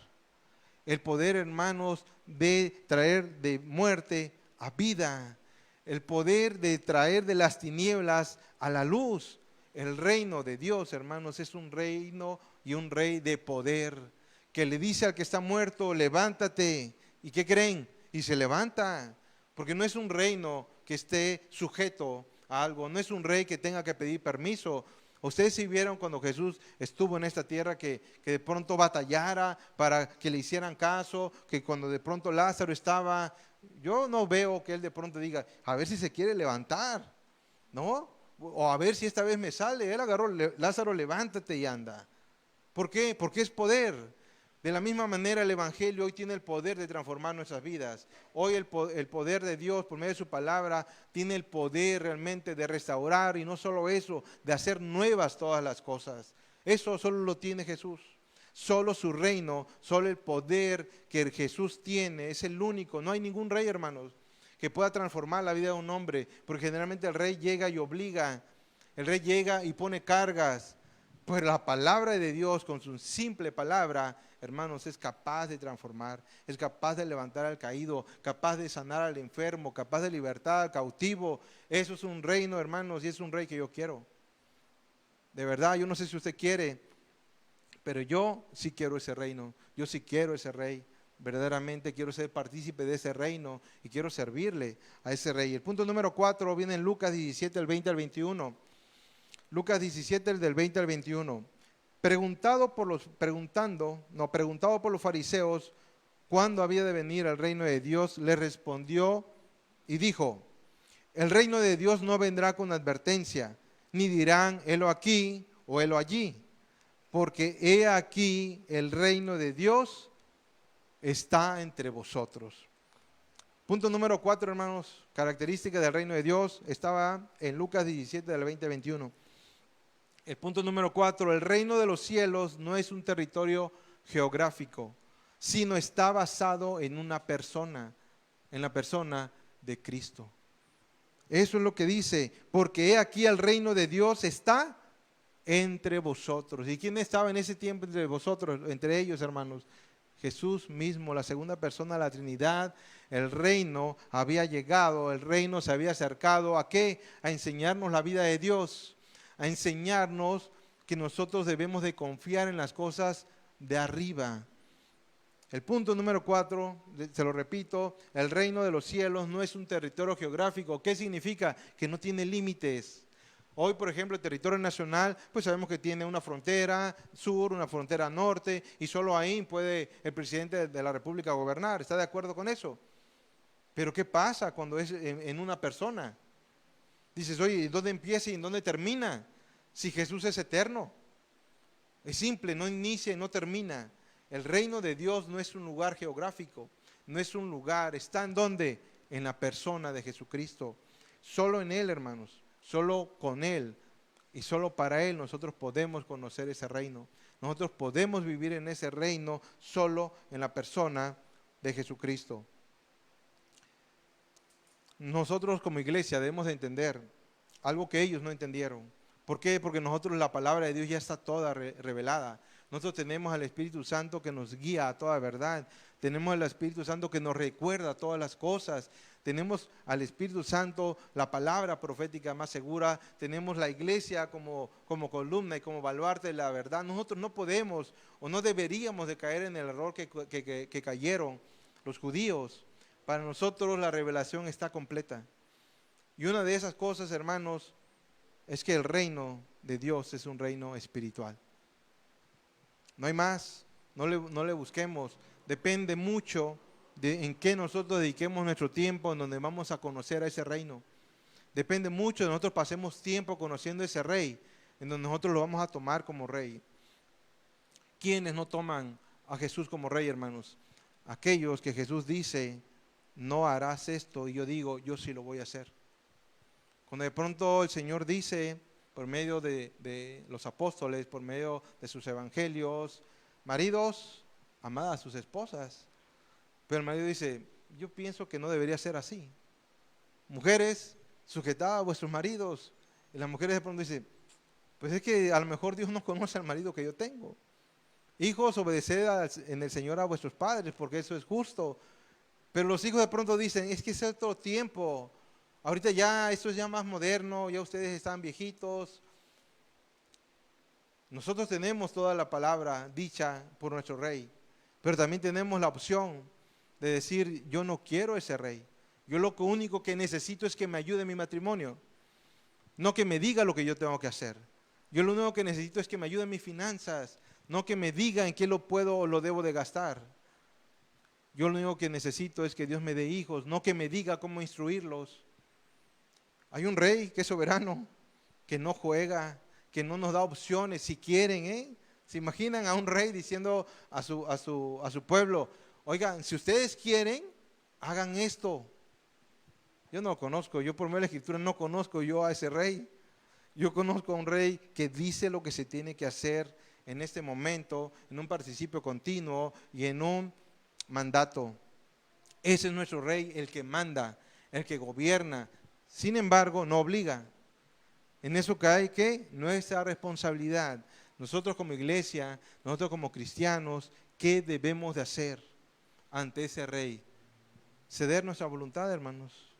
el poder, hermanos, de traer de muerte a vida, el poder de traer de las tinieblas a la luz. El reino de Dios, hermanos, es un reino y un rey de poder, que le dice al que está muerto, levántate. ¿Y qué creen? Y se levanta, porque no es un reino que esté sujeto a algo, no es un rey que tenga que pedir permiso. Ustedes sí vieron cuando Jesús estuvo en esta tierra que de pronto batallara para que le hicieran caso, que cuando de pronto Lázaro estaba, yo no veo que él de pronto diga, a ver si se quiere levantar, ¿no? O a ver si esta vez me sale. Él agarró, Lázaro, levántate y anda. ¿Por qué? Porque es poder. De la misma manera el Evangelio hoy tiene el poder de transformar nuestras vidas. Hoy el poder de Dios por medio de su palabra tiene el poder realmente de restaurar, y no solo eso, de hacer nuevas todas las cosas. Eso solo lo tiene Jesús. Solo su reino, solo el poder que Jesús tiene es el único. No hay ningún rey, hermanos, que pueda transformar la vida de un hombre, porque generalmente el rey llega y obliga, el rey llega y pone cargas. Pues la palabra de Dios, con su simple palabra, hermanos, es capaz de transformar, es capaz de levantar al caído, capaz de sanar al enfermo, capaz de libertar al cautivo. Eso es un reino, hermanos, y es un rey que yo quiero. De verdad, yo no sé si usted quiere, pero yo sí quiero ese reino, yo sí quiero ese rey. Verdaderamente quiero ser partícipe de ese reino y quiero servirle a ese rey. El punto número 4 viene en Lucas 17, el 20 al 21. Lucas 17, del 20 al 21. Preguntado por los fariseos cuándo había de venir el reino de Dios, le respondió y dijo: el reino de Dios no vendrá con advertencia, ni dirán, helo aquí o helo allí, porque he aquí el reino de Dios está entre vosotros. Punto número 4, hermanos, característica del reino de Dios, estaba en Lucas 17, del 20 al 21. El punto número 4, el reino de los cielos no es un territorio geográfico, sino está basado en una persona, en la persona de Cristo. Eso es lo que dice, porque he aquí el reino de Dios está entre vosotros. ¿Y quién estaba en ese tiempo entre vosotros? Entre ellos, hermanos, Jesús mismo, la segunda persona de la Trinidad. El reino había llegado, el reino se había acercado. ¿A qué? A enseñarnos la vida de Dios, a enseñarnos que nosotros debemos de confiar en las cosas de arriba. El punto número 4, se lo repito, el reino de los cielos no es un territorio geográfico. ¿Qué significa? Que no tiene límites. Hoy, por ejemplo, el territorio nacional, pues sabemos que tiene una frontera sur, una frontera norte, y solo ahí puede el presidente de la República gobernar. ¿Está de acuerdo con eso? Pero ¿qué pasa cuando es en una persona? Dices, oye, ¿dónde empieza y en dónde termina? Si Jesús es eterno. Es simple, no inicia y no termina. El reino de Dios no es un lugar geográfico, no es un lugar. ¿Está en dónde? En la persona de Jesucristo. Solo en Él, hermanos, solo con Él y solo para Él nosotros podemos conocer ese reino. Nosotros podemos vivir en ese reino solo en la persona de Jesucristo. Nosotros como iglesia debemos de entender algo que ellos no entendieron. ¿Por qué? Porque nosotros la palabra de Dios ya está toda revelada. Nosotros tenemos al Espíritu Santo que nos guía a toda verdad. Tenemos al Espíritu Santo que nos recuerda todas las cosas. tenemos al Espíritu Santo, la palabra profética más segura, tenemos la iglesia como columna y como baluarte de la verdad. Nosotros no podemos o no deberíamos de caer en el error que cayeron los judíos. Para nosotros la revelación está completa. Y una de esas cosas, hermanos, es que el reino de Dios es un reino espiritual. No hay más, no le busquemos. Depende mucho de en qué nosotros dediquemos nuestro tiempo, en donde vamos a conocer a ese reino. Depende mucho de nosotros pasemos tiempo conociendo a ese rey, en donde nosotros lo vamos a tomar como rey. ¿Quiénes no toman a Jesús como rey, hermanos? Aquellos que Jesús dice, no harás esto, y yo digo, yo sí lo voy a hacer. Cuando de pronto el Señor dice, por medio de los apóstoles, por medio de sus evangelios, maridos, amad a sus esposas. Pero el marido dice, yo pienso que no debería ser así. Mujeres, sujetad a vuestros maridos. Y las mujeres de pronto dicen, pues es que a lo mejor Dios no conoce al marido que yo tengo. Hijos, obedeced en el Señor a vuestros padres, porque eso es justo. Pero los hijos de pronto dicen, es que es otro tiempo. Ahorita ya, esto es ya más moderno, ya ustedes están viejitos. Nosotros tenemos toda la palabra dicha por nuestro rey, pero también tenemos la opción de decir, yo no quiero ese rey. Yo lo único que necesito es que me ayude en mi matrimonio, no que me diga lo que yo tengo que hacer. Yo lo único que necesito es que me ayude en mis finanzas, no que me diga en qué lo puedo o lo debo de gastar. Yo lo único que necesito es que Dios me dé hijos, no que me diga cómo instruirlos. Hay un rey que es soberano, que no juega, que no nos da opciones si quieren, ¿Se imaginan a un rey diciendo a su pueblo, oigan, si ustedes quieren, hagan esto? Yo no lo conozco, yo por medio de la Escritura no conozco yo a ese rey. Yo conozco a un rey que dice lo que se tiene que hacer en este momento, en un participio continuo y en un mandato. Ese es nuestro rey, el que manda, el que gobierna. Sin embargo, no obliga. En eso cae que nuestra responsabilidad. Nosotros como iglesia, nosotros como cristianos, ¿qué debemos de hacer ante ese rey? Ceder nuestra voluntad, hermanos.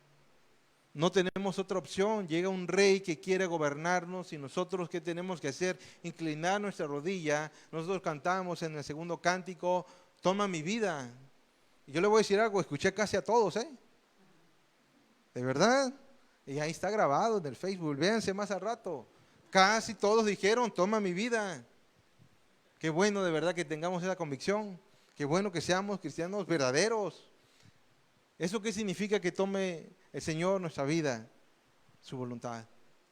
No tenemos otra opción. Llega un rey que quiere gobernarnos y nosotros, ¿qué tenemos que hacer? Inclinar nuestra rodilla. Nosotros cantamos en el segundo cántico, toma mi vida. Y yo le voy a decir algo, escuché casi a todos, de verdad. Y ahí está grabado en el Facebook, véanse más al rato. Casi todos dijeron, toma mi vida. Qué bueno de verdad que tengamos esa convicción. Qué bueno que seamos cristianos verdaderos. ¿Eso qué significa que tome el Señor nuestra vida? Su voluntad.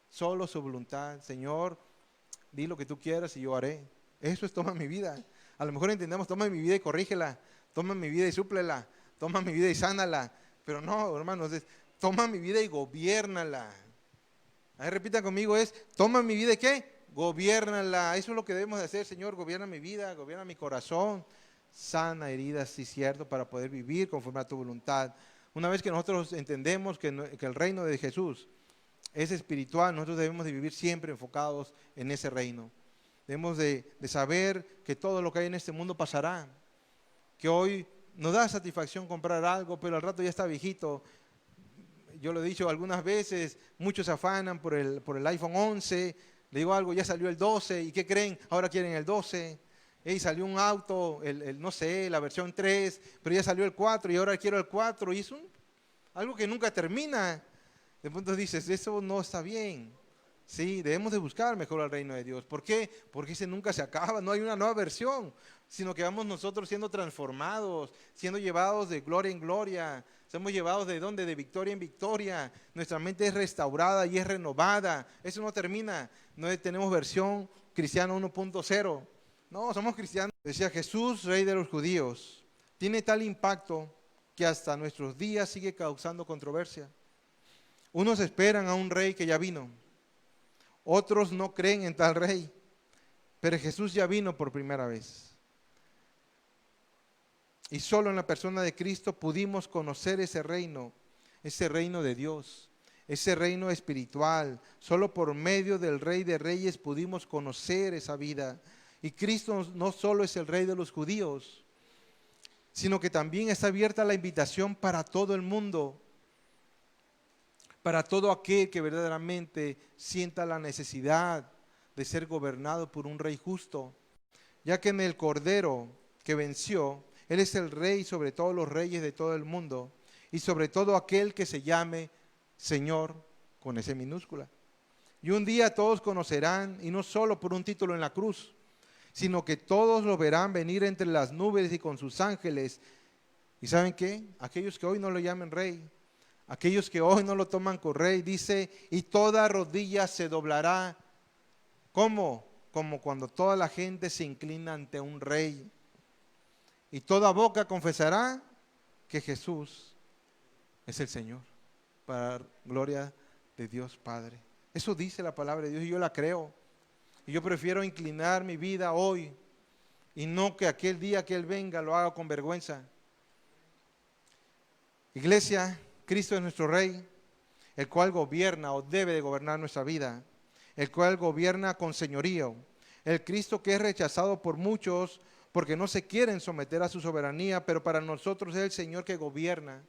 Solo su voluntad. Señor, di lo que tú quieras y yo haré. Eso es toma mi vida. A lo mejor entendemos, toma mi vida y corrígela. Toma mi vida y súplela. Toma mi vida y sánala. Pero no, hermanos, toma mi vida y gobiérnala. Ahí repita conmigo, toma mi vida y ¿qué? Gobiérnala. Eso es lo que debemos de hacer, Señor. Gobierna mi vida, gobierna mi corazón. Sana heridas, sí, cierto, para poder vivir conforme a tu voluntad. Una vez que nosotros entendemos que el reino de Jesús es espiritual, nosotros debemos de vivir siempre enfocados en ese reino. Debemos de saber que todo lo que hay en este mundo pasará. Que hoy nos da satisfacción comprar algo, pero al rato ya está viejito. Yo lo he dicho algunas veces, muchos se afanan por el iPhone 11, le digo algo, ya salió el 12, ¿y qué creen? Ahora quieren el 12. Salió un auto, no sé, la versión 3, pero ya salió el 4 y ahora quiero el 4, y es algo que nunca termina. De pronto dices, eso no está bien. Sí, debemos de buscar mejor al reino de Dios. ¿Por qué? Porque ese nunca se acaba, no hay una nueva versión, sino que vamos nosotros siendo transformados, siendo llevados de gloria en gloria. Somos llevados ¿de dónde? De victoria en victoria. Nuestra mente es restaurada y es renovada. Eso no termina. No tenemos versión cristiano 1.0. No, somos cristianos. Decía Jesús, rey de los judíos. Tiene tal impacto que hasta nuestros días sigue causando controversia. Unos esperan a un rey que ya vino. Otros no creen en tal rey. Pero Jesús ya vino por primera vez. Y solo en la persona de Cristo pudimos conocer ese reino de Dios, ese reino espiritual. Solo por medio del Rey de Reyes pudimos conocer esa vida. Y Cristo no solo es el Rey de los judíos, sino que también está abierta la invitación para todo el mundo. para todo aquel que verdaderamente sienta la necesidad de ser gobernado por un rey justo, ya que en el Cordero que venció, Él es el rey sobre todos los reyes de todo el mundo y sobre todo aquel que se llame Señor con S minúscula. Y un día todos conocerán, y no solo por un título en la cruz, sino que todos lo verán venir entre las nubes y con sus ángeles. ¿Y saben qué? Aquellos que hoy no lo llamen rey, aquellos que hoy no lo toman por rey, dice, y toda rodilla se doblará. ¿Cómo? Como cuando toda la gente se inclina ante un rey. Y toda boca confesará que Jesús es el Señor, para gloria de Dios Padre. Eso dice la palabra de Dios y yo la creo. Y yo prefiero inclinar mi vida hoy y no que aquel día que Él venga lo haga con vergüenza. Iglesia, Cristo es nuestro Rey, el cual gobierna o debe de gobernar nuestra vida, el cual gobierna con señorío. El Cristo que es rechazado por muchos porque no se quieren someter a su soberanía, pero para nosotros es el Señor que gobierna,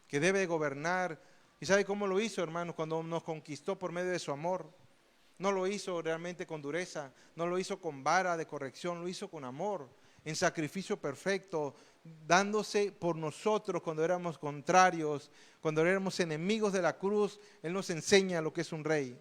que debe de gobernar. ¿Y sabe cómo lo hizo, hermanos? Cuando nos conquistó por medio de su amor. No lo hizo realmente con dureza, no lo hizo con vara de corrección, lo hizo con amor, en sacrificio perfecto, dándose por nosotros cuando éramos contrarios, cuando éramos enemigos de la cruz. Él nos enseña lo que es un rey.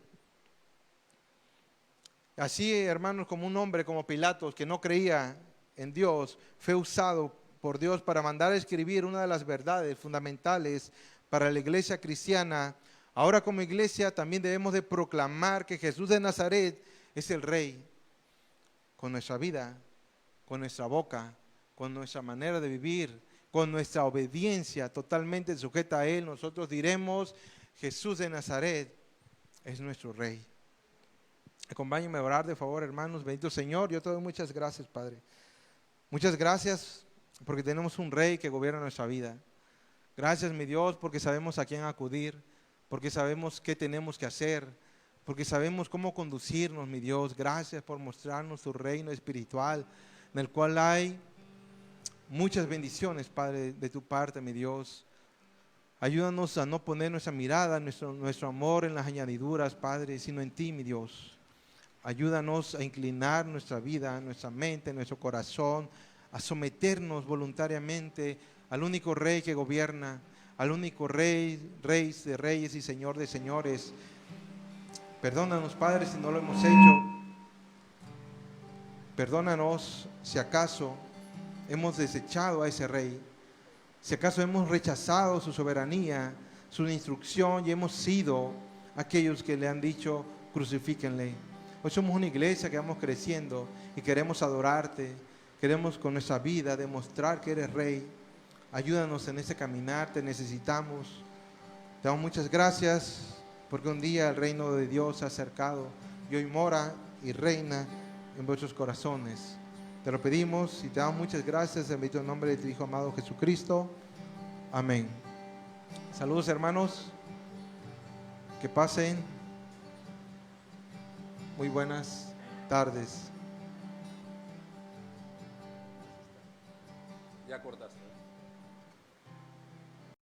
Así, hermanos, como un hombre como Pilatos, que no creía en Dios, fue usado por Dios para mandar a escribir una de las verdades fundamentales para la iglesia cristiana. Ahora como iglesia también debemos de proclamar que Jesús de Nazaret es el Rey, con nuestra vida, con nuestra boca, con nuestra manera de vivir, con nuestra obediencia totalmente sujeta a Él. Nosotros diremos, Jesús de Nazaret es nuestro Rey. Acompáñenme a orar de favor, hermanos. Bendito Señor, yo te doy muchas gracias, Padre. Muchas gracias porque tenemos un Rey que gobierna nuestra vida. Gracias, mi Dios, porque sabemos a quién acudir, porque sabemos qué tenemos que hacer, porque sabemos cómo conducirnos, mi Dios. Gracias por mostrarnos tu reino espiritual, en el cual hay muchas bendiciones, Padre, de tu parte, mi Dios. Ayúdanos a no poner nuestra mirada, nuestro amor en las añadiduras, Padre, sino en ti, mi Dios. Ayúdanos a inclinar nuestra vida, nuestra mente, nuestro corazón, a someternos voluntariamente al único Rey que gobierna, al único Rey, Rey de reyes y Señor de señores. Perdónanos, Padre, si no lo hemos hecho. Perdónanos si acaso hemos desechado a ese Rey, si acaso hemos rechazado su soberanía, su instrucción y hemos sido aquellos que le han dicho, crucifíquenle. Hoy somos una iglesia que vamos creciendo y queremos adorarte, queremos con nuestra vida demostrar que eres Rey. Ayúdanos en ese caminar, te necesitamos. Te damos muchas gracias porque un día el reino de Dios se ha acercado y hoy mora y reina en vuestros corazones. Te lo pedimos y te damos muchas gracias en el nombre de tu Hijo amado Jesucristo. Amén. Saludos, hermanos. Que pasen muy buenas tardes. Ya cortaste.